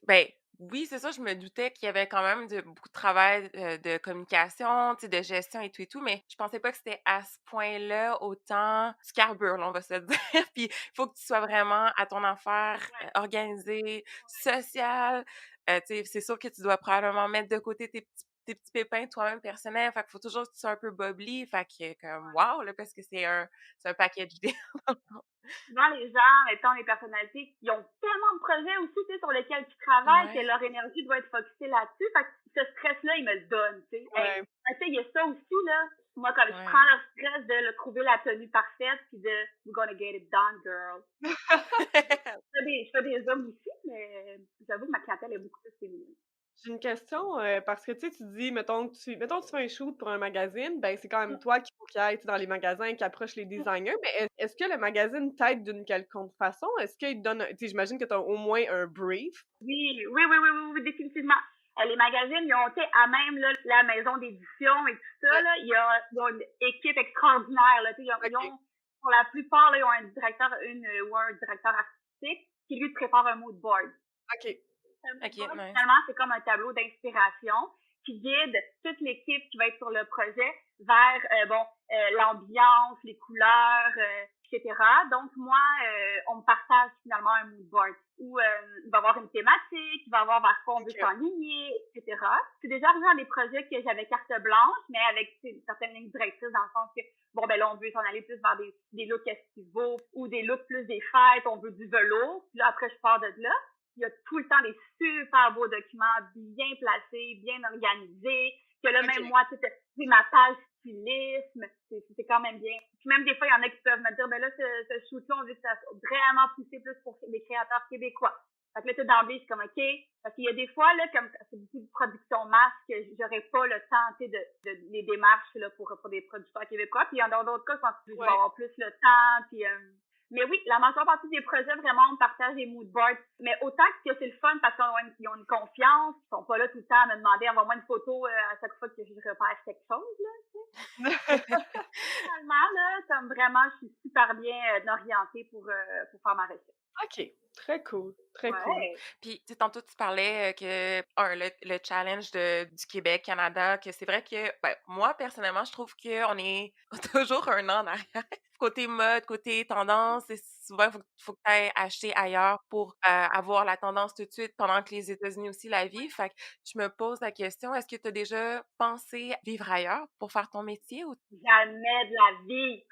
ben, oui, c'est ça, je me doutais qu'il y avait quand même beaucoup de travail de communication, tu sais, de gestion et tout, mais je pensais pas que c'était à ce point-là autant du carbure, là, on va se le dire. Puis il faut que tu sois vraiment à ton affaire, organisée, sociale. Tu sais, c'est sûr que tu dois probablement mettre de côté tes petits pépins toi-même personnels. Fait qu'il faut toujours que tu sois un peu bubbly. Fait que comme wow, là, parce que c'est un package deal. Souvent, les gens, mettons, les personnalités, ils ont tellement de projets aussi, tu sais, sur lesquels tu travailles, que leur énergie doit être focusée là-dessus. Fait que ce stress-là, ils me le donnent, tu sais. Tu sais, il y a ça aussi, là. Moi, comme je prends le stress de trouver la tenue parfaite, puis de « we're gonna get it done, girl ». Je fais des hommes aussi, mais j'avoue que ma clientèle est beaucoup plus féminine. J'ai une question, parce que, tu sais, tu dis, mettons, tu fais un shoot pour un magazine, ben, c'est quand même toi qu'il faut qu'il aille, tu sais, dans les magasins, qui approche les designers, mais est-ce que le magazine t'aide d'une quelconque façon? Est-ce qu'il te donne, tu sais, j'imagine que tu as au moins un brief? Oui, définitivement. Les magazines, ils ont été à même là, la maison d'édition et tout ça, là, ils ont une équipe extraordinaire, là, tu sais, ils ont, pour la plupart, là, ils ont un directeur, ou un directeur artistique qui lui prépare un mood board. OK. Finalement, c'est comme un tableau d'inspiration. qui guide toute l'équipe qui va être sur le projet vers l'ambiance, les couleurs, etc. Donc moi, on me partage finalement un mood board où il va y avoir une thématique, il va y avoir vers quoi on veut s'enligner, etc. C'est déjà arrivé dans des projets que j'avais carte blanche, mais avec certaines lignes directrices dans le sens que bon ben là on veut s'en aller plus vers des looks estivaux ou des looks plus des fêtes, on veut du velours. Puis là après je pars de là. Il y a tout le temps des super beaux documents bien placés, bien organisés, que là, même moi, tu sais, ma page stylisme, c'est quand même bien. Puis même des fois, il y en a qui peuvent me dire, ben là, ce shoot-là, on veut que ça soit vraiment poussé plus pour les créateurs québécois. Fait que là, d'emblée, je suis comme, OK. Parce qu'il y a des fois, là, comme c'est beaucoup de production masse, que j'aurais pas le temps, tu sais, de les démarches, là, pour des producteurs québécois. Puis, dans d'autres cas, je pense que je vais avoir plus le temps, puis, mais oui, la majeure partie des projets, vraiment, on partage des mood boards. Mais autant que c'est le fun parce qu'ils ont une confiance, ils sont pas là tout le temps à me demander, envoie-moi une photo à chaque fois que je repère quelque chose, là, tu sais. Finalement, là, comme vraiment, je suis super bien orientée pour faire ma recherche. OK. Très cool. Très cool. Puis, tu sais, tantôt, tu parlais que, le challenge du Québec, Canada, que c'est vrai que, ben, moi, personnellement, je trouve qu'on est toujours un an en arrière. Côté mode, côté tendance, et souvent, il faut que tu ailles acheter ailleurs pour avoir la tendance tout de suite, pendant que les États-Unis aussi la vivent. Fait que je me pose la question, est-ce que tu as déjà pensé vivre ailleurs pour faire ton métier? Ou... Jamais de la vie!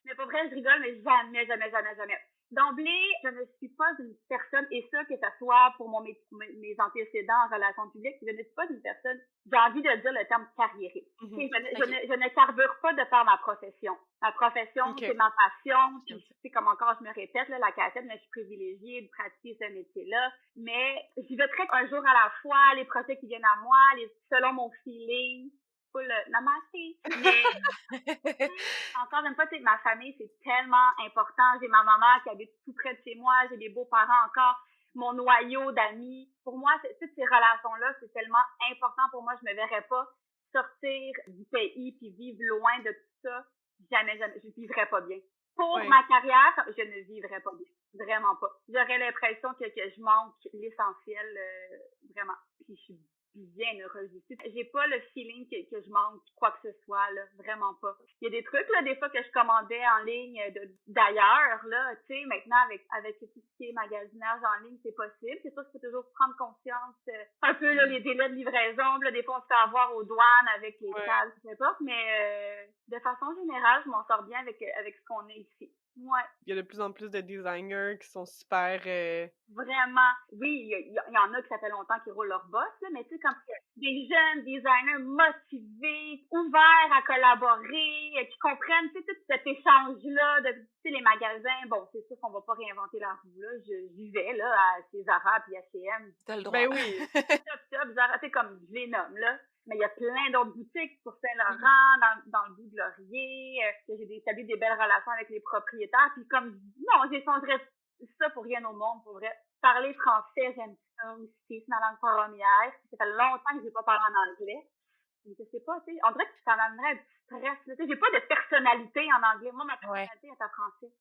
Mais pour vrai, je rigole, mais jamais, jamais, jamais, jamais. D'emblée, je ne suis pas une personne, et ça, que ce soit pour mes antécédents en relations publiques, je ne suis pas une personne, j'ai envie de dire le terme carriériste. Je ne carbure pas de faire ma profession. Ma profession, c'est ma passion, puis tu sais, comme encore je me répète, là, la cassette, mais je suis privilégiée de pratiquer ce métier-là, mais j'y vais très un jour à la fois, les projets qui viennent à moi, selon mon feeling, namaste. Mais encore une fois, ma famille, c'est tellement important. J'ai ma maman qui habite tout près de chez moi, j'ai des beaux-parents encore, mon noyau d'amis. Pour moi, toutes ces relations-là, c'est tellement important pour moi. Je me verrais pas sortir du pays puis vivre loin de tout ça. Jamais, jamais. Je vivrais pas bien. Pour ma carrière, je ne vivrais pas bien. Vraiment pas. J'aurais l'impression que je manque l'essentiel, vraiment. Puis je suis bien heureuse ici. J'ai pas le feeling que je manque quoi que ce soit, là. Vraiment pas. Il y a des trucs, là, des fois que je commandais en ligne d'ailleurs, là, tu sais, maintenant, avec tout ce qui est magasinage en ligne, c'est possible. C'est sûr qu'il faut toujours prendre conscience, un peu, là, les délais de livraison, là, des fois, on se fait avoir aux douanes avec les salles, peu importe, mais, de façon générale, je m'en sors bien avec ce qu'on a ici. Ouais. Il y a de plus en plus de designers qui sont super... Vraiment. Oui, il y en a qui ça fait longtemps qu'ils roulent leur boss, là, mais tu sais, quand des jeunes designers motivés, ouverts à collaborer, qui comprennent, tu sais, tout cet échange-là de, tu sais, les magasins, bon, c'est sûr qu'on va pas réinventer la roue, là. J'y vais, là, à Zara puis H&M. T'as le droit. Ben oui. Top, Zara, c'est comme je les nomme, là. Mais il y a plein d'autres boutiques sur Saint-Laurent, dans le bout de Laurier. J'ai établi des belles relations avec les propriétaires. Puis comme, non, j'échangerais ça pour rien au monde, pour vrai. Parler français, j'aime ça aussi. C'est ma langue première. Ça fait longtemps que j'ai pas parlé en anglais. Je sais pas, tu sais. On dirait que ça m'amènerait un petit stress, là. Tu sais, j'ai pas de personnalité en anglais. Moi, ma personnalité est en français.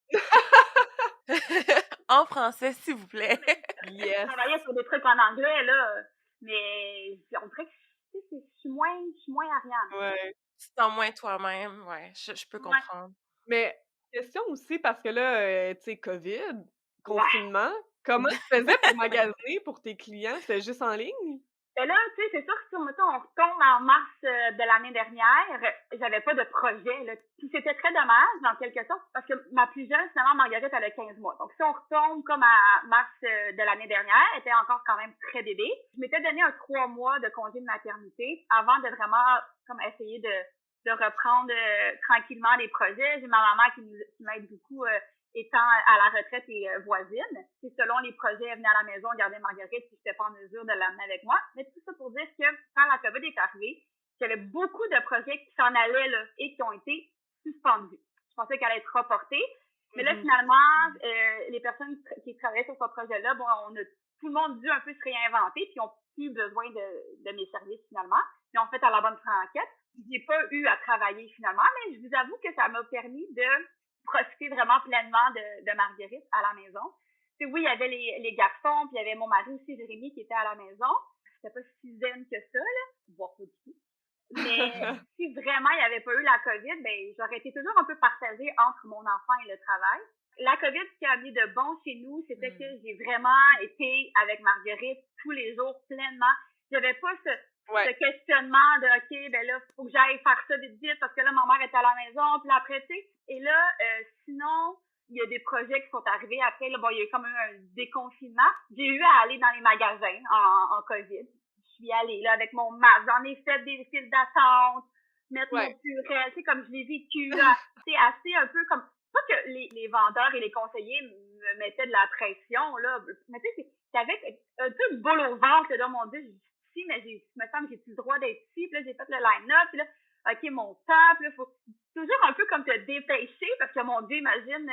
En français, s'il vous plaît. Yes. Je travaillais sur des trucs en anglais, là. Mais on dirait que je suis moins Ariane. Ouais. Tu te sens moins toi-même, ouais, je peux comprendre. Mais question aussi, parce que là, tu sais, COVID, confinement, comment tu faisais pour magasiner pour tes clients? C'était juste en ligne? Ben là, tu sais, c'est sûr que si, mettons, on retombe en mars de l'année dernière, j'avais pas de projet, là. Puis c'était très dommage, dans quelque sorte, parce que ma plus jeune, finalement, Marguerite, elle a 15 mois. Donc, si on retombe comme à mars de l'année dernière, elle était encore quand même très bébé. Je m'étais donné un 3 mois de congé de maternité avant de vraiment, comme, essayer de reprendre tranquillement les projets. J'ai ma maman qui m'aide beaucoup, étant à la retraite et voisine. Puis selon les projets, elle venait à la maison garder Marguerite, puis je n'étais pas en mesure de l'amener avec moi. Mais tout ça pour dire que quand la COVID est arrivée, j'avais beaucoup de projets qui s'en allaient là, et qui ont été suspendus. Je pensais qu'elle allait être reportée. Mais là, finalement, les personnes qui travaillaient sur ce projet-là, bon, tout le monde dû un peu se réinventer, puis ont plus besoin de mes services finalement. Ils ont fait à la bonne franquette. J'ai pas eu à travailler finalement, mais je vous avoue que ça m'a permis de profiter vraiment pleinement de Marguerite à la maison. Puis oui, il y avait les garçons, puis il y avait mon mari aussi, Jérémy, qui était à la maison. c'était pas si zen que ça, là, voire pas du tout. Mais si vraiment il n'y avait pas eu la COVID, ben j'aurais été toujours un peu partagée entre mon enfant et le travail. La COVID, ce qui a amené de bon chez nous, c'était que j'ai vraiment été avec Marguerite tous les jours pleinement. J'avais pas ce questionnement de OK, ben là, faut que j'aille faire ça vite vite parce que là, ma mère est à la maison, puis là, après, tu sais. Et là, sinon, il y a des projets qui sont arrivés après. Là, bon, il y a eu comme un déconfinement. J'ai eu à aller dans les magasins en COVID. Je suis allée là avec mon masque. J'en ai fait des files d'attente, mettre mon purée, tu sais, comme je l'ai vécu, là. C'est assez un peu comme, pas que les vendeurs et les conseillers me mettaient de la pression, là. Mais tu sais, c'est avec un peu une boule au ventre, là, mon Dieu, je dis ici, mais me semble que j'ai plus le droit d'être ici. Puis là, j'ai fait le line-up, puis là, OK, mon temps, puis là, faut toujours un peu comme te dépêcher, parce que mon Dieu, imagine,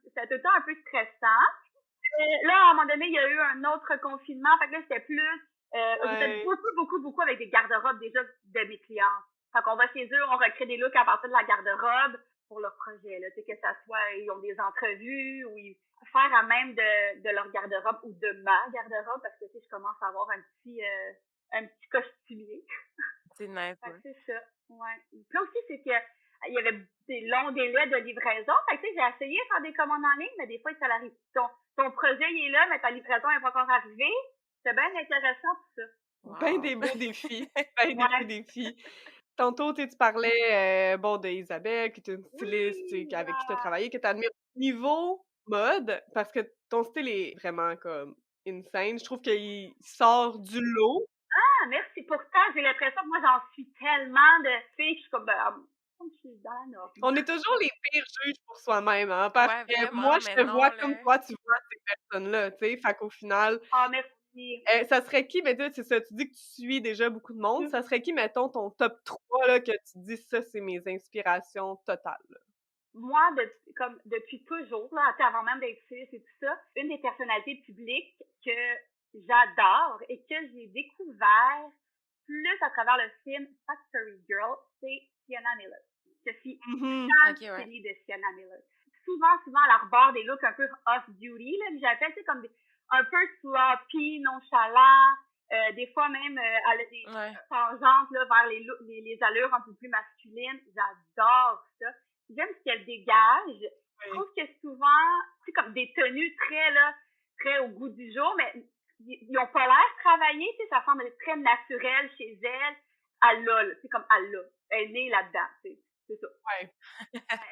c'était tout le temps un peu stressant. Là, à un moment donné, il y a eu un autre confinement. Fait que là, c'était plus, j'étais beaucoup avec des garde-robes déjà de mes clients. Fait qu'on va chez eux, on recrée des looks à partir de la garde-robe pour leur projet, là. Tu sais, que ça soit, ils ont des entrevues ou ils faire à même de leur garde-robe ou de ma garde-robe parce que, tu sais, je commence à avoir un petit costumier. C'est nice, fait que c'est ça. Ouais. Puis là aussi, c'est que, il y avait des longs délais de livraison. Fait que, tu sais, j'ai essayé de faire des commandes en ligne, mais des fois, ça arrive. Ton projet, il est là, mais ta livraison n'est pas encore arrivée. C'est bien intéressant, tout ça. Wow. Ben des beaux défis. Ben des beaux défis. Tantôt, tu parlais, bon, d'Isabelle, qui est une styliste, avec qui tu as travaillé, que tu admires. Niveau mode, parce que ton style est vraiment, comme, insane. Je trouve qu'il sort du lot. Ah, merci. Pourtant, j'ai l'impression que moi, j'en suis tellement de filles que je suis comme, je suis dans la norme. On est toujours les pires juges pour soi-même, hein, parce que moi, je te vois comme toi, tu vois ces personnes-là, tu sais. Fait qu'au final. Ah, merci. Ça serait qui, mais c'est ça, tu dis que tu suis déjà beaucoup de monde. Ça serait qui, mettons, ton top 3, là, que tu dis, ça, c'est mes inspirations totales, là? Moi, comme depuis toujours, là, avant même d'être fille et tout ça, une des personnalités publiques que j'adore et que j'ai découvert plus à travers le film Factory Girl, c'est Sienna Miller. Je suis fan de Sienna Miller. Souvent, elle arbore des looks un peu off-duty, là, j'appelle, tu sais, comme un peu sloppy, nonchalant. Des fois même, elle a des tangentes là, vers les allures un peu plus masculines. J'adore ça. J'aime ce qu'elle dégage. Je trouve que souvent, c'est comme des tenues très au goût du jour, mais ils ont pas l'air travaillés, tu sais, ça semble être très naturel chez elle. Elle l'a, c'est comme elle l'a. Elle est née là-dedans, c'est ça. Ouais.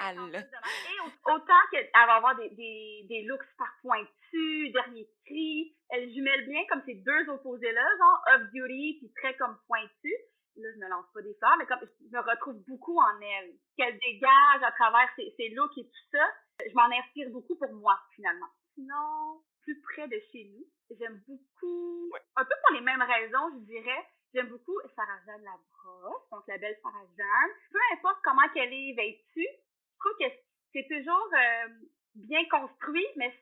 Elle l'a. Et autant qu'elle va avoir des looks super pointus, dernier cri, elle jumelle bien comme ces deux opposés-là, genre off-duty puis très comme pointu. Là, je me lance pas des fleurs, mais comme je me retrouve beaucoup en elle. Qu'elle dégage à travers ses looks et tout ça, je m'en inspire beaucoup pour moi, finalement. Sinon, plus près de chez nous, j'aime beaucoup, un peu pour les mêmes raisons, je dirais, j'aime beaucoup Sarah-Jeanne Labrosse, donc la belle Sarah-Jeanne. Peu importe comment qu'elle est vêtue, je trouve que c'est toujours bien construit, mais tu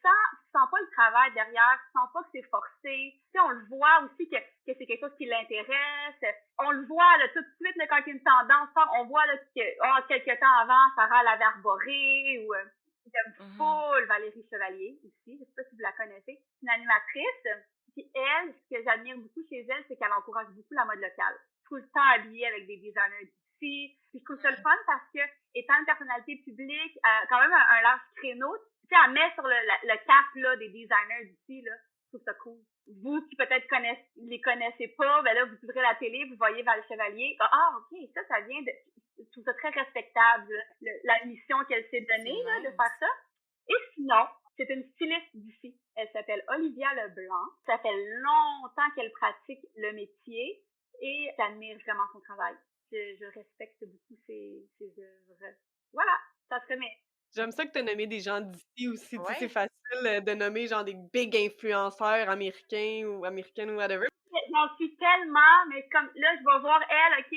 sens pas le travail derrière, tu sens pas que c'est forcé. Tu sais, on le voit aussi que c'est quelque chose qui l'intéresse. On le voit là, tout de suite là, quand il y a une tendance, on voit là, que quelques temps avant, Sarah l'avait arborée ou j'aime full Valérie Chevalier ici, je sais pas si vous la connaissez, c'est une animatrice. Puis elle, ce que j'admire beaucoup chez elle, c'est qu'elle encourage beaucoup la mode locale. Tout le temps habillée avec des designers d'ici. Puis je trouve ça le fun parce que, étant une personnalité publique, quand même un large créneau, tu sais, elle met sur le cap là, des designers d'ici, là. Je trouve ça cool. Vous qui peut-être les connaissez pas, ben là, vous ouvrez la télé, vous voyez Val Chevalier. Ah, ok, ça vient de. Je trouve ça très respectable, la mission qu'elle s'est donnée, là, de faire ça. Et sinon, c'est une styliste d'ici. Elle s'appelle Olivia Leblanc. Ça fait longtemps qu'elle pratique le métier et j'admire vraiment son travail. Je respecte beaucoup ses œuvres. Voilà, ça serait mes... J'aime ça que tu as nommé des gens d'ici aussi. Ouais. C'est facile de nommer genre des big influenceurs américains ou américaines ou whatever. J'en suis tellement, mais comme là, je vais voir elle, OK,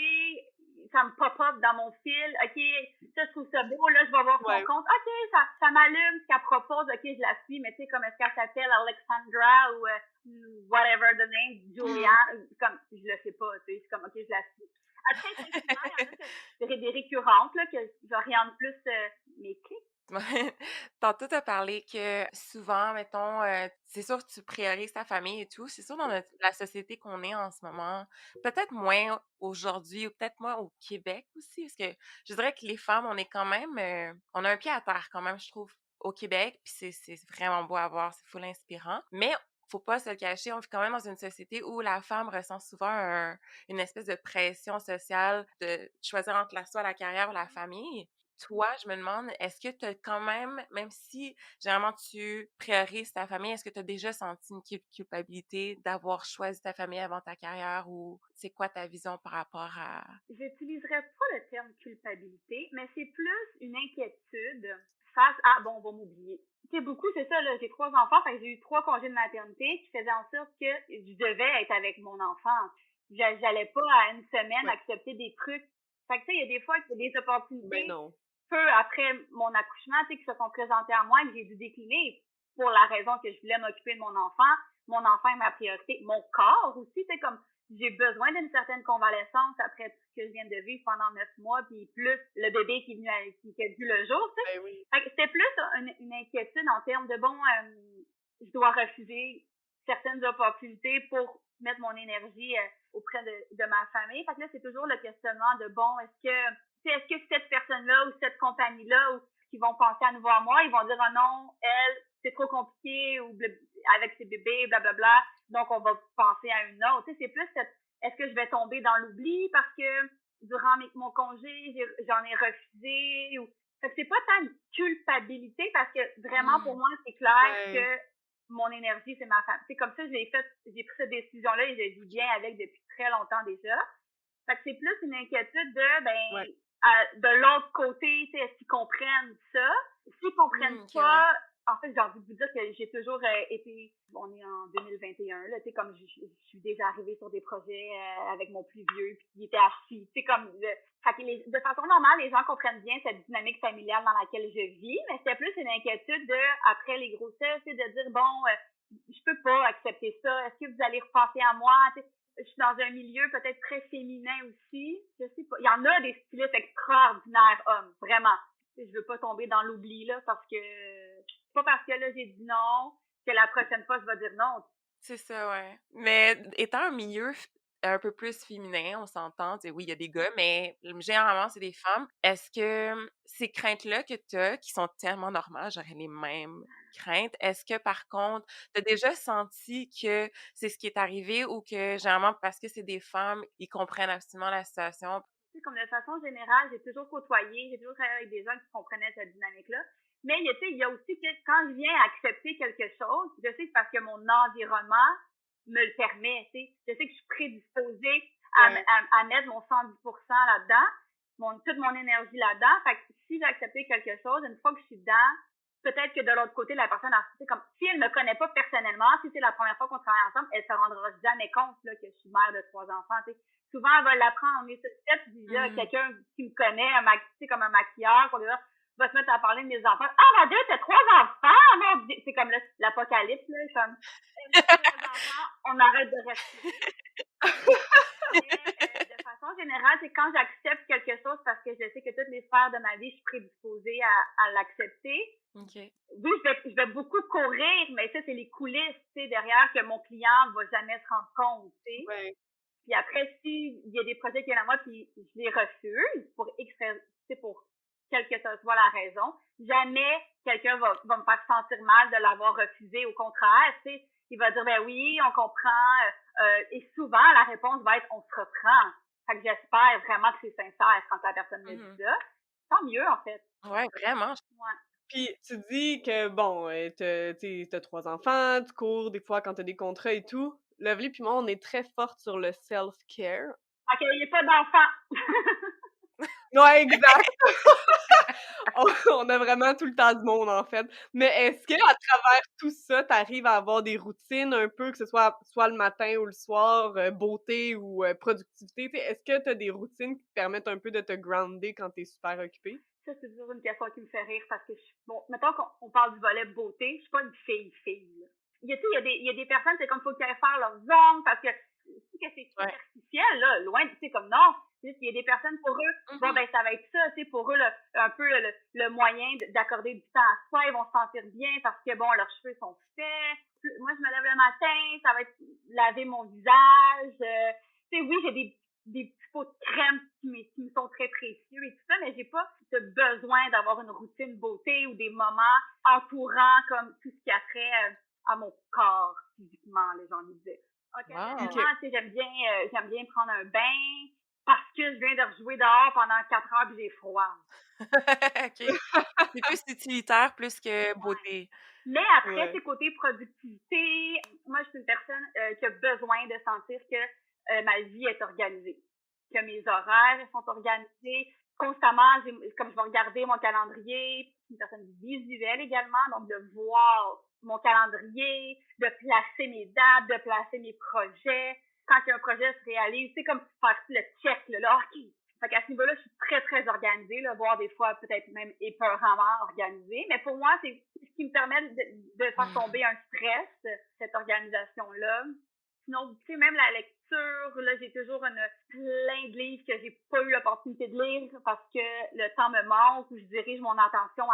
ça me pop-up dans mon fil, OK, ça, je trouve ça beau, là, je vais voir son compte, OK, ça m'allume ce qu'elle propose, OK, je la suis, mais tu sais, comme est-ce qu'elle s'appelle Alexandra ou whatever the name, Julia, comme, je le sais pas, tu sais, c'est comme, OK, je la suis. Après, il y en a des récurrentes, là, que j'oriente plus mes clics. Ouais. Tantôt, tu as parlé que souvent, mettons, c'est sûr que tu priorises ta famille et tout. C'est sûr, dans la société qu'on est en ce moment, peut-être moins aujourd'hui ou peut-être moins au Québec aussi, parce que je dirais que les femmes, on est quand même, on a un pied à terre quand même, je trouve, au Québec, puis c'est vraiment beau à voir, c'est full inspirant. Mais faut pas se le cacher, on vit quand même dans une société où la femme ressent souvent une espèce de pression sociale de choisir entre soit la carrière ou la famille. Toi, je me demande, est-ce que tu as quand même si généralement tu priorises ta famille, est-ce que tu as déjà senti une culpabilité d'avoir choisi ta famille avant ta carrière ou c'est quoi ta vision par rapport à... J'utiliserais pas le terme culpabilité, mais c'est plus une inquiétude face à, bon, on va m'oublier. Tu sais, beaucoup, c'est ça, là, j'ai 3 enfants, fait que j'ai eu 3 congés de maternité qui faisaient en sorte que je devais être avec mon enfant. J'allais pas à une semaine Ouais. accepter des trucs. Fait que, tu sais, il y a des fois qu'il y a des Ben opportunités non. peu après mon accouchement, tu sais, qui se sont présentées à moi et que j'ai dû décliner pour la raison que je voulais m'occuper de mon enfant. Mon enfant est ma priorité. Mon corps aussi, tu sais, comme j'ai besoin d'une certaine convalescence après tout ce que je viens de vivre pendant 9 mois, puis plus le bébé qui est venu qui a vu le jour, tu sais. Ben oui. Fait que c'était plus une inquiétude en termes de bon, je dois refuser certaines opportunités pour mettre mon énergie auprès de ma famille. Fait que là, c'est toujours le questionnement de bon, est-ce que cette personne-là ou cette compagnie-là ou qui vont penser à nouveau à moi, ils vont dire oh non, elle, c'est trop compliqué ou avec ses bébés, blablabla, donc on va penser à une autre. Tu sais, c'est plus est-ce que je vais tomber dans l'oubli parce que durant mon congé, j'en ai refusé ou fait que c'est pas tant une culpabilité parce que vraiment pour moi, c'est clair Ouais. que mon énergie, c'est ma femme. C'est comme ça, j'ai pris cette décision-là et je vis bien avec depuis très longtemps déjà. Fait que c'est plus une inquiétude de, Ouais. de l'autre côté, tu sais, est-ce qu'ils comprennent ça? S'ils comprennent OK, ouais. pas, en fait, j'ai envie de vous dire que j'ai toujours été, on est en 2021, là, tu sais, comme je suis déjà arrivée sur des projets avec mon plus vieux, puis il était assis, tu sais, comme, fait que de façon normale, les gens comprennent bien cette dynamique familiale dans laquelle je vis, mais c'était plus une inquiétude de, après les grossesses, c'est de dire, bon, je peux pas accepter ça, est-ce que vous allez repenser à moi, tu sais, je suis dans un milieu peut-être très féminin aussi. Je sais pas. Il y en a des stylistes extraordinaires hommes, vraiment. Je veux pas tomber dans l'oubli, là, parce que c'est pas parce que là, j'ai dit non que la prochaine fois, je vais dire non. C'est ça, ouais. Mais étant un milieu un peu plus féminin, on s'entend, tu sais, oui, il y a des gars, mais généralement, c'est des femmes. Est-ce que ces craintes-là que tu as, qui sont tellement normales, j'aurais les mêmes craintes, est-ce que par contre, tu as déjà senti que c'est ce qui est arrivé ou que généralement, parce que c'est des femmes, ils comprennent absolument la situation? Tu sais, comme de façon générale, j'ai toujours côtoyé, j'ai toujours travaillé avec des gens qui comprenaient cette dynamique-là. Mais tu sais, il y a aussi que quand je viens accepter quelque chose, je sais que c'est parce que mon environnement me le permet, tu sais. Je sais que je suis prédisposée Ouais. à mettre mon 110% là-dedans, toute mon énergie là-dedans. Fait que si j'ai accepté quelque chose, une fois que je suis dedans, peut-être que de l'autre côté, la personne a, tu sais, comme, si elle me connaît pas personnellement, si c'est la première fois qu'on travaille ensemble, elle se rendra jamais compte, là, que je suis mère de 3 enfants, tu sais. Souvent, elle va l'apprendre, on est sur le set, puis là, quelqu'un qui me connaît, tu sais, comme un maquilleur, va se mettre à parler de mes enfants. Ah, mon Dieu, t'as 3 enfants! Mon Dieu! C'est comme l'apocalypse, là, comme, j'ai 3 enfants, on arrête de respirer. Mais de façon générale, c'est quand j'accepte quelque chose parce que je sais que toutes les sphères de ma vie, je suis prédisposée à l'accepter. OK. Oui, je vais beaucoup courir, mais ça, c'est les coulisses, tu sais, derrière que mon client va jamais se rendre compte, tu sais. Ouais. Puis après, s'il y a des projets qui viennent à moi, puis je les refuse pour pour quelle que ce soit la raison, jamais quelqu'un va me faire sentir mal de l'avoir refusé. Au contraire, tu sais, il va dire, ben oui, on comprend. Et souvent, la réponse va être, on se reprend. Fait que j'espère vraiment que c'est sincère quand la personne me dit ça. Tant mieux, en fait. Ouais, vraiment. Ouais. Puis tu dis que bon, t'as 3 enfants, tu cours des fois quand t'as des contrats et tout. Lovely puis moi, on est très fortes sur le self-care. Fait qu'il n'y a pas d'enfant. Ouais, exact. On a vraiment tout le temps du monde, en fait. Mais est-ce qu'à travers tout ça, tu arrives à avoir des routines un peu, que ce soit le matin ou le soir, beauté ou productivité? Tu sais, est-ce que tu as des routines qui te permettent un peu de te grounder quand tu es super occupée? Ça, c'est toujours une question qui me fait rire parce que bon, mettons qu'on parle du volet beauté, je suis pas une fille, là. Il y a des personnes, c'est comme faut qu'elles fassent leurs ongles parce que c'est Ouais. superficiel, là, loin, tu sais, comme non. Il y a des personnes, pour eux, bon, Mhm. ben, ça va être ça, tu sais, pour eux, un peu le moyen d'accorder du temps à soi, ils vont se sentir bien parce que, bon, leurs cheveux sont faits. Moi, je me lève le matin, ça va être laver mon visage. Tu sais, oui, j'ai des petits pots de crème qui me sont très précieux et tout ça, mais j'ai pas ce besoin d'avoir une routine beauté ou des moments entourants comme tout ce qui a trait à mon corps physiquement, les gens me disaient. Wow. Occasionnellement, OK. tu sais, j'aime bien prendre un bain parce que je viens de rejouer dehors pendant 4 heures puis j'ai froid. OK. C'est plus utilitaire plus que Ouais. beauté. Mais après, Ouais. c'est côté productivité. Moi, je suis une personne qui a besoin de sentir que ma vie est organisée, que mes horaires sont organisés. Constamment, comme je vais regarder mon calendrier, je suis une personne visuelle également, donc de voir mon calendrier, de placer mes dates, de placer mes projets. Quand un projet se réalise, c'est comme faire le check, là, OK, fait qu'à ce niveau-là, je suis très, très organisée, là, voire des fois peut-être même épeuramment organisée. Mais pour moi, c'est ce qui me permet de faire tomber un stress, cette organisation-là. Sinon, tu sais, même la lecture, là, j'ai toujours plein de livres que j'ai pas eu l'opportunité de lire parce que le temps me manque ou je dirige mon attention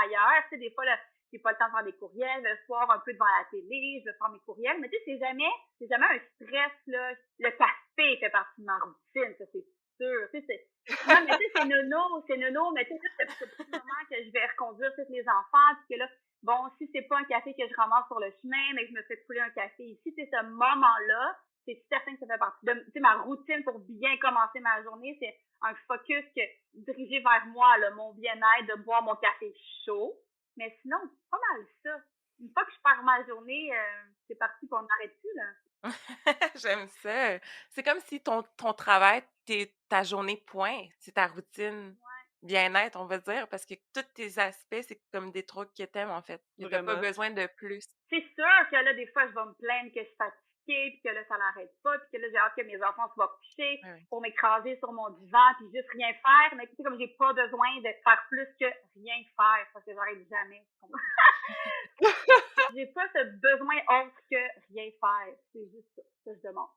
ailleurs. Tu sais, des fois, là, j'ai pas le temps de faire des courriels, le soir, un peu devant la télé, je vais faire mes courriels. Mais tu sais, c'est jamais un stress, là. Le café fait partie de ma routine, ça, c'est sûr. Tu sais, non, mais tu sais, c'est nono, mais tu sais, juste ce petit moment que je vais reconduire tous les enfants, puis que là, bon, si c'est pas un café que je ramasse sur le chemin, mais que je me fais couler un café ici, c'est ce moment-là, c'est certain que ça fait partie de, tu sais, ma routine pour bien commencer ma journée, c'est un focus dirigé vers moi, là, mon bien-être, de boire mon café chaud. Mais sinon, c'est pas mal ça. Une fois que je pars ma journée, c'est parti, puis on n'arrête plus, là. J'aime ça. C'est comme si ton travail, ta journée point, c'est ta routine bien-être, on va dire, parce que tous tes aspects, c'est comme des trucs que t'aimes, en fait. Que t'as pas Vraiment. besoin de plus. C'est sûr que là, des fois, je vais me plaindre que je suis fatiguée, puis que là, ça n'arrête pas, puis que là, j'ai hâte que mes enfants soient couchés Ouais, ouais. pour m'écraser sur mon divan, puis juste rien faire. Mais tu sais, comme j'ai pas besoin de faire plus que rien faire, parce que j'arrête jamais. J'ai pas ce besoin autre que rien faire. C'est juste ça que je demande.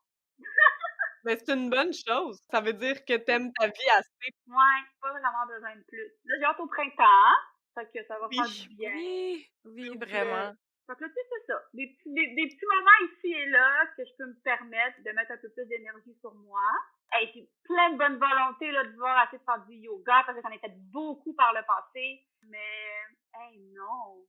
Mais c'est une bonne chose. Ça veut dire que t'aimes ta vie assez. Ouais, pas vraiment besoin de plus. Là, j'ai hâte au printemps, fait que ça va faire Oui. du bien. Oui, oui, Donc, fait vraiment. que là, tu sais, c'est ça. Des petits moments ici et là que je peux me permettre de mettre un peu plus d'énergie sur moi. Hey, j'ai plein de bonne volonté là, de vouloir essayer de faire du yoga parce que j'en ai fait beaucoup par le passé. Mais, hey, non.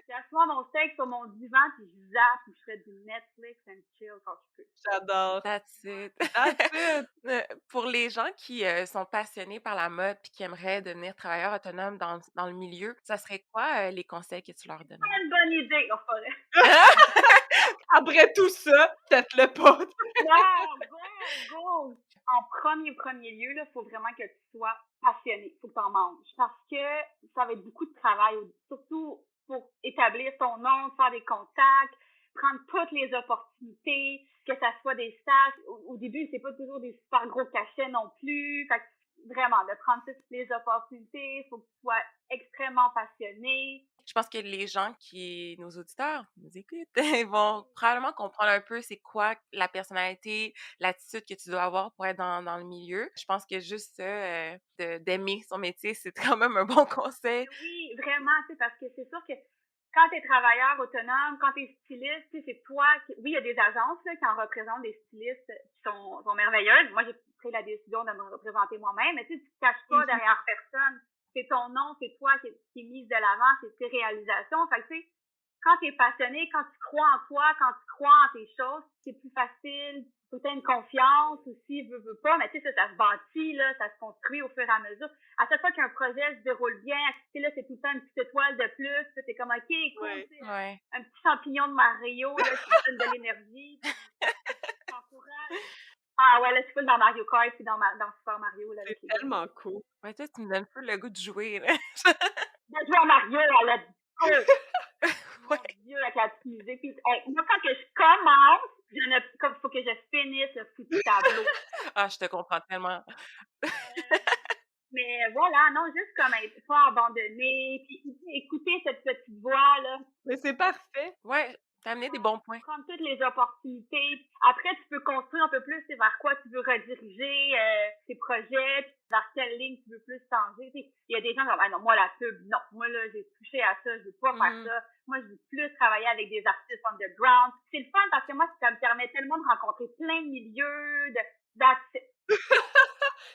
J'assois mon steak sur mon divan puis je zappe ou je fais du Netflix and chill quand je peux. J'adore. That's it. That's it. Pour les gens qui sont passionnés par la mode puis qui aimeraient devenir travailleurs autonomes dans le milieu, ça serait quoi les conseils que tu leur donnerais? Pas une bonne idée, on ferait. Après tout ça, faites-le pas. Non, go! En premier lieu, il faut vraiment que tu sois passionné. Faut que tu en manges. Parce que ça va être beaucoup de travail, surtout pour établir ton nom, faire des contacts, prendre toutes les opportunités, que ça soit des stages. Au début, c'est pas toujours des super gros cachets non plus. Fait que vraiment, de prendre toutes les opportunités, faut que tu sois extrêmement passionné. Je pense que les gens nos auditeurs, qui nous écoutent, ils vont probablement comprendre un peu c'est quoi la personnalité, l'attitude que tu dois avoir pour être dans le milieu. Je pense que juste ça, d'aimer son métier, c'est quand même un bon conseil. Oui, vraiment, tu sais, parce que c'est sûr que quand tu es travailleur autonome, quand tu es styliste, tu sais, c'est toi qui... Oui, il y a des agences là, qui en représentent des stylistes qui sont merveilleuses. Moi, j'ai pris la décision de me représenter moi-même, mais tu sais, tu te caches pas derrière personne. C'est ton nom, c'est toi qui est mise de l'avant, c'est tes réalisations. Fait que, tu sais, quand tu es passionné, quand tu crois en toi, quand tu crois en tes choses, c'est plus facile. Faut que tu aies une confiance aussi, veux pas, mais tu sais, ça se bâtit, là, ça se construit au fur et à mesure. À chaque fois qu'un projet se déroule bien, tu sais, là, c'est tout le temps une petite étoile de plus, tu t'es comme, OK, cool, Ouais. tu sais, Ouais. un petit champignon de Mario, là, qui te donne de l'énergie, puis qui t'encourage. Ah ouais, là, tu fais dans Mario Kart, puis dans Super Mario, là, C'est avec les gars. tellement cool. Ouais, toi, tu me donnes peu le goût de jouer, là. De jouer à Mario, là, let's go! Mon Ouais. Dieu, avec la petite musique. Puis, hey, moi, quand que je commence, comme faut que je finisse le foutu tableau. Ah, je te comprends tellement. Mais voilà, non, juste comme être pas abandonné, puis écouter cette petite voix, là. Mais c'est parfait. Ouais, T'as amené des bons points. Prendre toutes les opportunités. Après, tu peux construire un peu plus vers quoi tu veux rediriger tes projets, puis vers quelle ligne tu veux plus changer. Il y a des gens qui disent, ah non, moi la pub, non, moi là, j'ai touché à ça, je veux pas faire ça. Moi, je veux plus travailler avec des artistes underground. C'est le fun parce que moi, ça me permet tellement de rencontrer plein de milieux,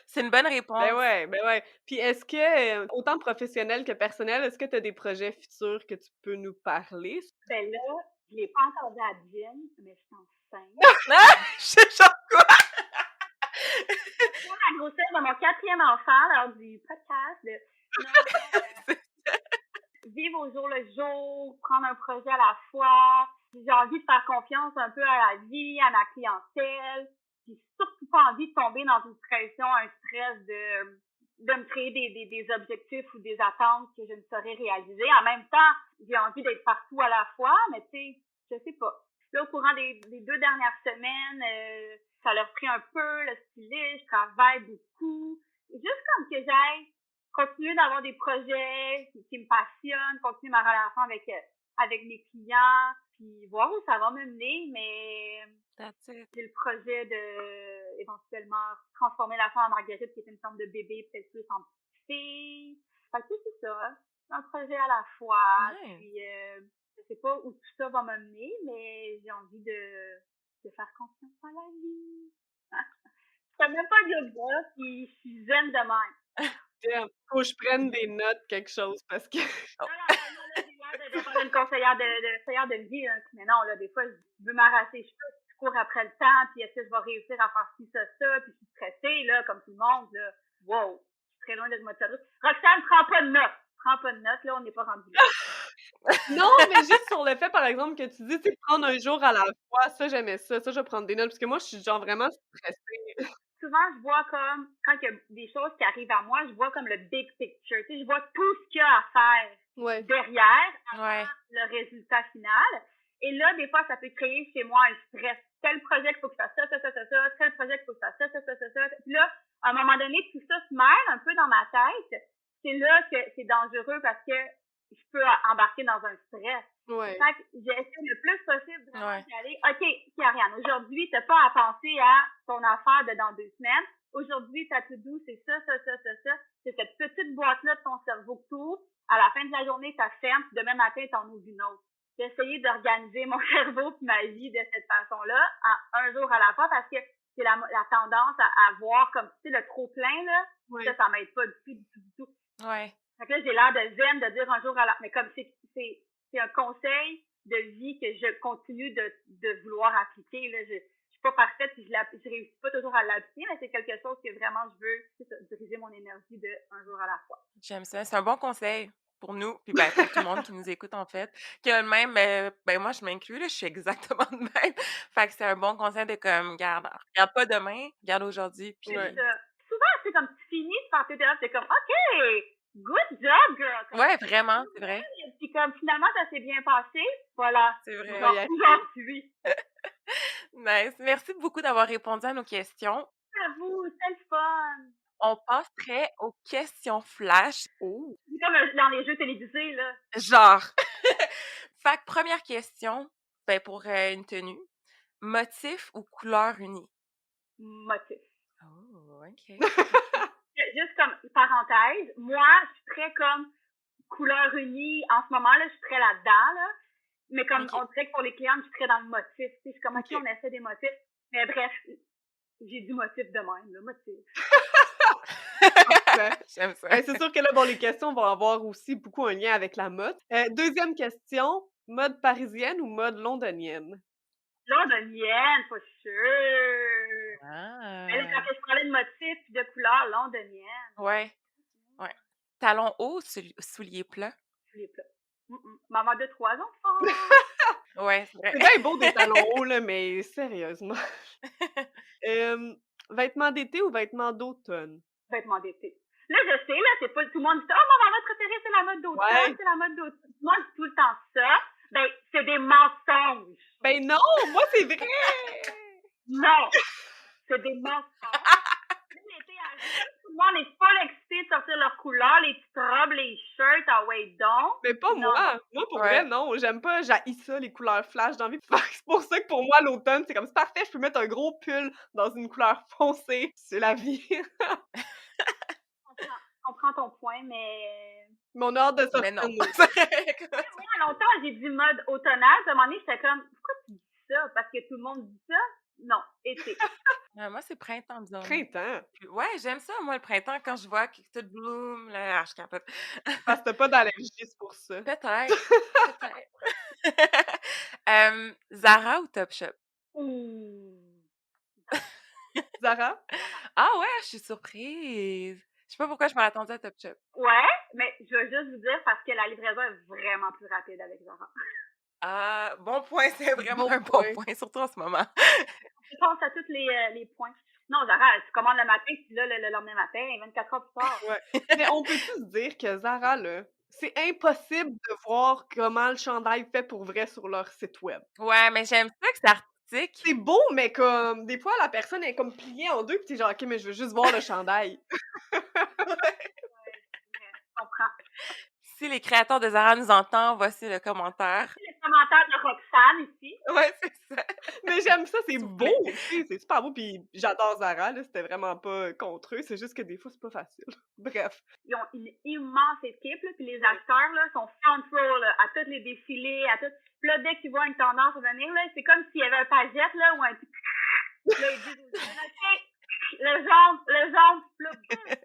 C'est une bonne réponse. Ben ouais. Puis est-ce que, autant professionnel que personnel, est-ce que tu as des projets futurs que tu peux nous parler? Ben là, je l'ai pas encore dit à Jen, mais je suis enceinte. Je sais genre quoi? Pour la grossesse de mon 4e enfant, lors du podcast, vivre au jour le jour, prendre un projet à la fois. J'ai envie de faire confiance un peu à la vie, à ma clientèle. J'ai surtout pas envie de tomber dans une pression, un stress de me créer des objectifs ou des attentes que je ne saurais réaliser. En même temps, j'ai envie d'être partout à la fois, mais tu sais, je sais pas. Là, au courant des 2 dernières semaines, ça leur pris un peu, le styliste, je travaille beaucoup. Juste comme que j'aille continuer d'avoir des projets qui me passionnent, continuer ma relation avec mes clients, puis voir où ça va me mener, mais j'ai le projet de éventuellement transformer la femme en Marguerite, qui est une forme de bébé, peut-être plus en petite fille. Fait que c'est ça, un projet à la fois, puis je sais pas où tout ça va me mener, mais j'ai envie de faire confiance en la vie. Je fais même pas de yoga, puis je suis zen de même. Faut que je prenne des notes, quelque chose, parce que... Non, j'ai l'air de une conseillère de vie, hein. Mais non, là, des fois, je veux m'arracher les cheveux, je cours après le temps, puis est-ce que je vais réussir à faire ci, ça, puis je suis stressée, là, comme tout le monde, là. Wow, je suis très loin d'être motivée. Roxane, prends pas de notes. Prends pas de notes, là, on n'est pas rendu là. Non, mais juste sur le fait, par exemple, que tu dis, tu sais, prendre un jour à la fois, ça, j'aimais ça. Ça, je vais prendre des notes, parce que moi, je suis genre vraiment stressée. Souvent, je vois comme, quand il y a des choses qui arrivent à moi, je vois comme le big picture. Tu sais, je vois tout ce qu'il y a à faire derrière, avant le résultat final. Et là, des fois, ça peut créer chez moi un stress. Tel projet qu'il faut que je fasse ça, tel projet qu'il faut que je fasse ça. Puis là, à un moment donné, tout ça se mêle un peu dans ma tête. C'est là que c'est dangereux parce que je peux embarquer dans un stress. Ouais. Fait que j'essaie le plus possible vraiment d'y aller. OK, Karianne, aujourd'hui, t'as pas à penser à ton affaire de dans 2 semaines. Aujourd'hui, ta to-do, c'est ça. C'est cette petite boîte-là de ton cerveau que t'ouvres. À la fin de la journée, ça ferme, puis demain matin, t'en ouvres une autre. J'ai essayé d'organiser mon cerveau et ma vie de cette façon-là, en un jour à la fois, parce que c'est la tendance à voir comme, tu sais, le trop-plein, là. Ouais. Ça m'aide pas du tout. Ouais. Fait que là, j'ai l'air de zen, de dire un jour à la... Mais comme c'est un conseil de vie que je continue de vouloir appliquer, là. Je suis pas parfaite puis je réussis pas toujours à l'appliquer, mais c'est quelque chose que vraiment je veux diriger mon énergie de un jour à la fois. J'aime ça. C'est un bon conseil pour nous, puis ben, pour tout le monde qui nous écoute, en fait. Que même, ben moi, je m'inclus, là, je suis exactement de même. Fait que c'est un bon conseil de comme, regarde pas demain, regarde aujourd'hui, puis... Souvent, c'est comme tu finis de faire tes thérapies, c'est comme, OK, good job, girl! Comme, ouais, vraiment, c'est vrai. Puis comme, finalement, ça s'est bien passé, voilà. C'est vrai. J'en suis. Nice. Merci beaucoup d'avoir répondu à nos questions. À vous, c'est le fun! On passerait aux questions flash. Oh! C'est comme dans les jeux télévisés, là. Genre! Fait que première question, ben pour une tenue. Motif ou couleur unie? Motif. Oh, OK. Juste comme parenthèse, moi, je suis très comme couleur unie. En ce moment, là, je suis très là-dedans, là. Mais comme on dirait que pour les clients, je suis très dans le motif. Tu sais, c'est comme, OK, on essaie des motifs. Mais bref, j'ai du motif de même, le motif. J'aime ça. C'est sûr que là, bon, les questions vont avoir aussi beaucoup un lien avec la mode. Deuxième question, mode parisienne ou mode londonienne? Londonienne, for sure! Ah. Mais là, quand je parlais de motif et de couleur, londonienne. Ouais. Talons hauts, souliers plats? Souliers plats. Maman de 3 enfants! Ouais, c'est vrai. C'est bien beau des talons hauts, là, mais sérieusement. Vêtements d'été ou vêtements d'automne? Vêtements d'été. Là, je sais, là, c'est pas tout le monde dit « Oh, ma mode préférée, c'est la mode d'automne, c'est la mode d'automne. » Tout le monde dit tout le temps ça. Ben, c'est des mensonges. Ben non, moi, c'est vrai! Non! C'est des mensonges. L'été arrive, tout le le monde est full excité de sortir leurs couleurs, les petites robes, les shirts, ah ouais donc. Mais pas Non, moi. Moi, pour vrai, Ouais. non. J'aime pas, j'haïs ça, les couleurs flash. J'ai envie de faire. C'est pour ça que pour moi, l'automne, c'est comme, c'est parfait, je peux mettre un gros pull dans une couleur foncée. C'est la vie. on prend ton point, mais Mais on a hâte de Mais sortir non. nos. moi, longtemps, j'ai dit mode automnal. À un moment donné, j'étais comme, pourquoi tu dis ça? Parce que tout le monde dit ça? Non, été. Moi, c'est printemps, disons. Printemps. Ouais, j'aime ça, moi, le printemps, quand je vois que tout bloom, là, je capote. Parce que t'as pas d'allergie, c'est pour ça. Peut-être, peut-être. Zara ou Topshop? Ouh. Zara? Ah ouais, je suis surprise. Je sais pas pourquoi je m'attendais à Topshop. Ouais, mais je veux juste vous dire parce que la livraison est vraiment plus rapide avec Zara. Ah, bon point, c'est vraiment Bon un bon point. point, surtout en ce moment. Je pense à tous les points. Non, Zara, tu commandes le matin, puis là, le lendemain matin, 24 heures plus tard. Ouais. Mais on peut tous dire que Zara, là, c'est impossible de voir comment le chandail fait pour vrai sur leur site web. Ouais, mais j'aime ça que c'est artistique. C'est beau, mais comme, des fois, la personne est comme pliée en deux, pis t'es genre, OK, mais je veux juste voir le chandail. Je comprends. Si les créateurs de Zara nous entendent, voici le commentaire. Les commentaires de Roxane ici. Ouais, c'est ça. Mais j'aime ça, c'est S'il vous beau, plaît. tu sais, c'est super beau, puis j'adore Zara, là, c'était vraiment pas contre eux, c'est juste que des fois, c'est pas facile. Bref. Ils ont une immense équipe, là, puis les acteurs là, sont front row là, à tous les défilés, à tout. Puis là, dès qu'ils voient une tendance venir, là, c'est comme s'il y avait un pagette là, ou un petit. Là, ils disent aux gens, OK, le jaune. Puis là,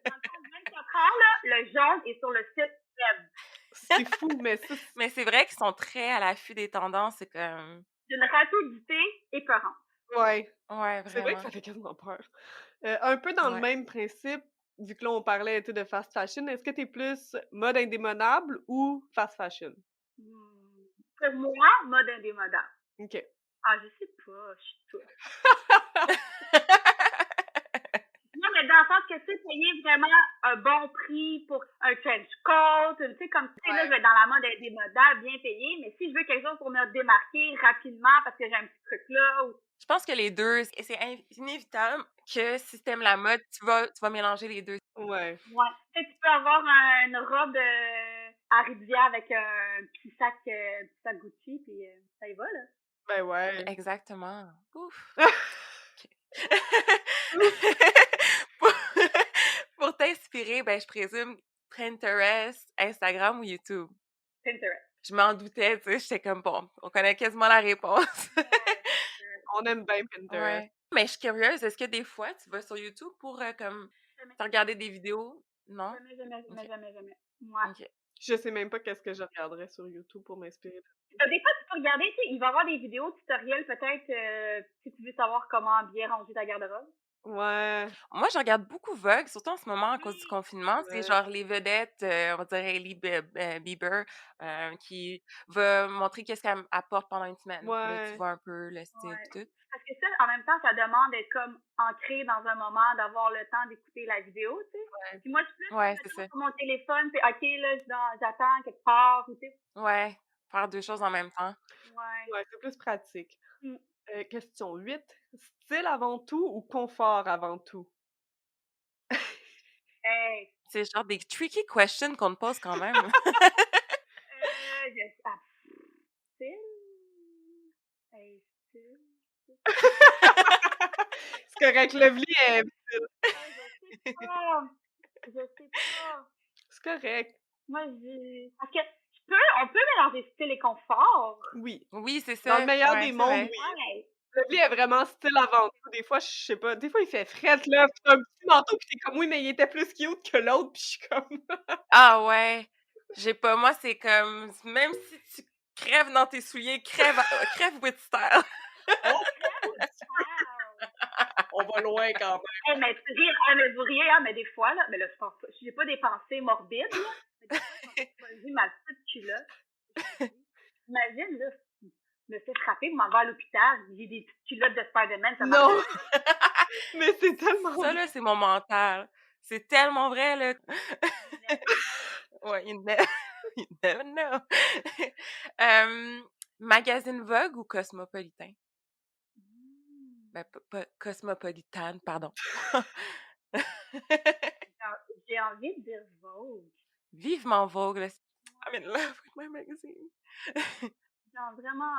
dans le fond de 24 heures, là, le jaune est sur le site web. C'est fou, mais ça, Mais c'est vrai qu'ils sont très à l'affût des tendances, c'est comme... D'une rapidité épeurante. ouais. Ouais, C'est vrai que vraiment. ça fait quasiment peur. Un peu dans le Ouais. même principe, vu que là, on parlait tu sais, de fast fashion, est-ce que t'es plus mode indémodable ou fast fashion? Pour moi, mode indémodable. OK. Ah, je sais pas, je suis tout. Non, mais dans le sens que tu sais, payer vraiment un bon prix pour un trench coat, tu sais, comme tu sais, là, je vais être dans la mode indémodable, bien payé, mais si je veux quelque chose pour me démarquer rapidement parce que j'ai un petit truc là, ou Je pense que les deux, c'est inévitable que si t'aimes la mode, tu vas mélanger les deux. Ouais. ouais. Tu sais, tu peux avoir une robe à rivière avec un petit sac Gucci, puis ça y va, là. Ben ouais. Exactement. Ouf. pour pour t'inspirer, ben je présume Pinterest, Instagram ou YouTube. Pinterest. Je m'en doutais, tu sais, j'étais comme bon, on connaît quasiment la réponse. On aime bien Pinterest. Ouais. Mais je suis curieuse, est-ce que des fois tu vas sur YouTube pour comme Jamais. te regarder des vidéos? Non? Jamais. Ouais. Ok. Je sais même pas qu'est-ce que je regarderais sur YouTube pour m'inspirer. Des fois, tu peux regarder, tu sais, il va y avoir des vidéos tutoriels peut-être si tu veux savoir comment bien ranger ta garde-robe. Ouais. Moi, je regarde beaucoup Vogue, surtout en ce moment à cause du confinement. C'est Ouais. genre les vedettes, on va dire Hailey Bieber, qui va montrer qu'est-ce qu'elle apporte pendant une semaine. Puis là, tu Ouais. vois un peu le style Ouais. et tout. Parce que ça, en même temps, ça demande d'être comme ancré dans un moment, d'avoir le temps d'écouter la vidéo, tu sais. Ouais. Puis moi, je suis plus Ouais, c'est mettons, ça. sur mon téléphone, puis OK, là, j'attends quelque part, ou tu sais. Ouais, faire deux choses en même temps. Ouais. Ouais, c'est plus pratique. Mm. Question 8. Style avant tout ou confort avant tout? Hey. C'est genre des tricky questions qu'on te pose quand même. Style? Hey, style? C'est correct, Lovely est... Je sais pas. Je sais pas. C'est correct. Moi, parce que on peut mélanger style et confort. Oui. Oui, c'est ça. Dans le meilleur Ouais, des c'est mondes, vrai. oui. Ouais. Lovely est vraiment style avant tout. Des fois, je sais pas, des fois, il fait frette, là, pis t'as un petit manteau, pis t'es comme, oui, mais il était plus cute que l'autre, pis je suis comme... Ah ouais. J'ai pas, moi, c'est comme, même si tu crèves dans tes souliers, crève with style. On va loin quand même. Hey, mais tu ris, mais vous riez, mais des fois, là, mais là, je pense pas, j'ai pas des pensées morbides, là, mais des fois, je me dis, ma petite culotte, imagine, là, je me fais frapper, je m'en vais à l'hôpital, j'ai des petites culottes de Spider-Man, ça marche. Non! Mais c'est tellement... Ça, là, c'est mon mental. C'est tellement vrai, là. Ouais, you never know. Magazine Vogue ou Cosmopolitan? Ben, pas Cosmopolitan, pardon. J'ai envie de dire Vogue. Vivement Vogue, là. I'm in love with my magazine. Genre vraiment...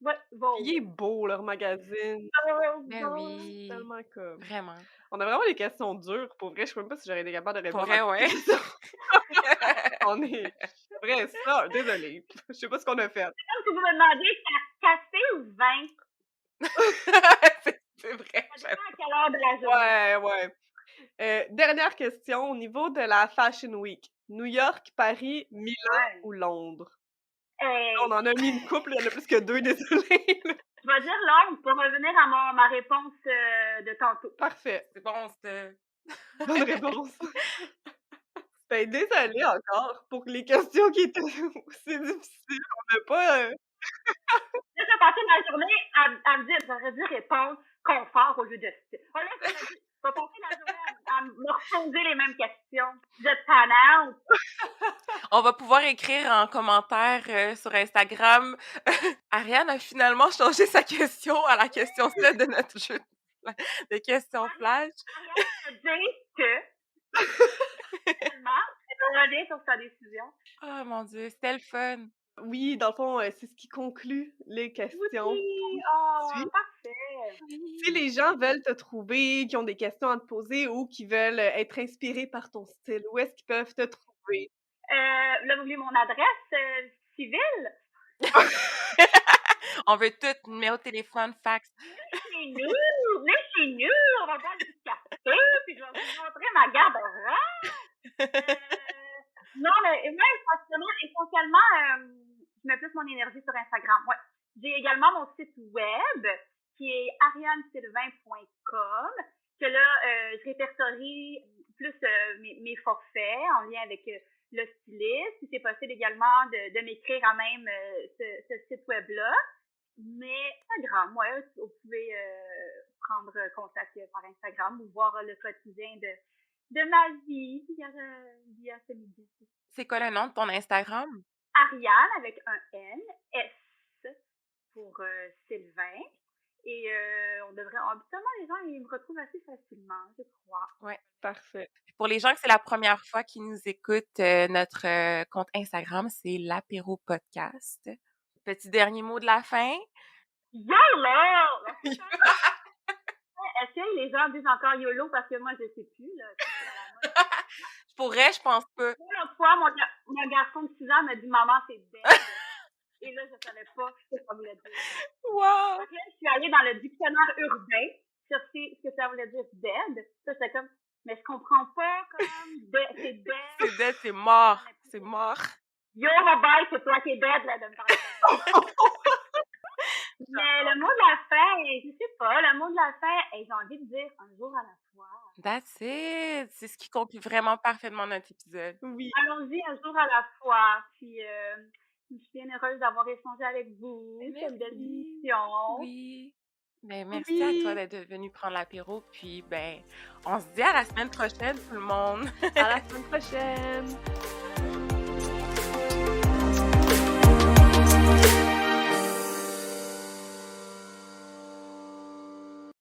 Ouais, Vogue. Il est beau, leur magazine. Vogue, Ben Vogue. oui, Tellement comme... vraiment. On a vraiment des questions dures. Pour vrai, je sais même pas si j'aurais été capable de Pour répondre vrai, à toutes ouais. les questions. On est... Vrai, ça, désolée. Je sais pas ce qu'on a fait. Comme si vous me demandez café ou vin, C'est vrai. ça dépend à quelle heure de la journée. Ouais. Dernière question, au niveau de la Fashion Week. New York, Paris, Milan Ouais. ou Londres? Hey, On en a mis une couple, il y en a plus que 2, désolée. je vais dire Londres pour revenir à ma réponse de tantôt. Parfait. C'est bon, c'est... Bonne réponse. Ben, désolée encore pour les questions qui étaient aussi difficiles. On n'a pas... Là, j'ai passé ma journée à me dire, j'aurais dû répondre confort au lieu de style. Oh là, je vais passer la journée à me reposer les mêmes questions. Vous êtes tannante. On va pouvoir écrire en commentaire sur Instagram. Ariane a finalement changé sa question à la question 7 de notre jeu de questions flash. Ariane me dit que, finalement, elle a revenu sur sa décision. Oh mon Dieu, c'était le fun. Oui, dans le fond, c'est ce qui conclut les questions. Oui, oh, Suis. parfait. Si les gens veulent te trouver, qui ont des questions à te poser ou qui veulent être inspirés par ton style, où est-ce qu'ils peuvent te trouver? Là, vous voulez mon adresse civile? On veut tout, numéro de téléphone, fax. Venez chez nous, on va boire du café, puis je vais vous montrer ma garde-robe. Non, mais moi, essentiellement, je mets plus mon énergie sur Instagram. Ouais. J'ai également mon site web qui est arianesylvain.com, que là, je répertorie plus mes forfaits en lien avec le styliste. Si c'est possible également de m'écrire à même ce site web-là. Mais Instagram, ouais, vous pouvez prendre contact par Instagram ou voir le quotidien de ma vie via ce média. C'est quoi le nom de ton Instagram? Ariane avec un N, S pour Sylvain. Et habituellement, les gens, ils me retrouvent assez facilement, je crois. Ouais. Parfait. Pour les gens que c'est la première fois qu'ils nous écoutent, notre compte Instagram, c'est l'Apéro Podcast. Petit dernier mot de la fin. YOLO! Est-ce que les gens disent encore YOLO parce que moi, je sais plus, là. Je pourrais, je pense pas. L'autre fois, mon garçon de 6 ans m'a dit « Maman, c'est bête ». Et là, je savais pas ce que ça voulait dire. Wow! Donc là, je suis allée dans le dictionnaire urbain chercher ce que ça voulait dire « dead ». Ça, j'étais comme « Mais je comprends pas, comme, c'est dead ». C'est dead, c'est mort. C'est mort. Yo, ma bye, c'est toi qui es dead, là, de me parler. Mais le mot de la fin, je sais pas, le mot de la fin, j'ai envie de dire un jour à la fois. That's it! C'est ce qui conclut vraiment parfaitement notre épisode. Oui. Allons-y un jour à la fois. Puis, je suis bien heureuse d'avoir échangé avec vous. C'est une belle émission. Oui. Ben, merci à toi d'être venu prendre l'apéro. Puis, ben, on se dit à la semaine prochaine, tout le monde. À la semaine prochaine.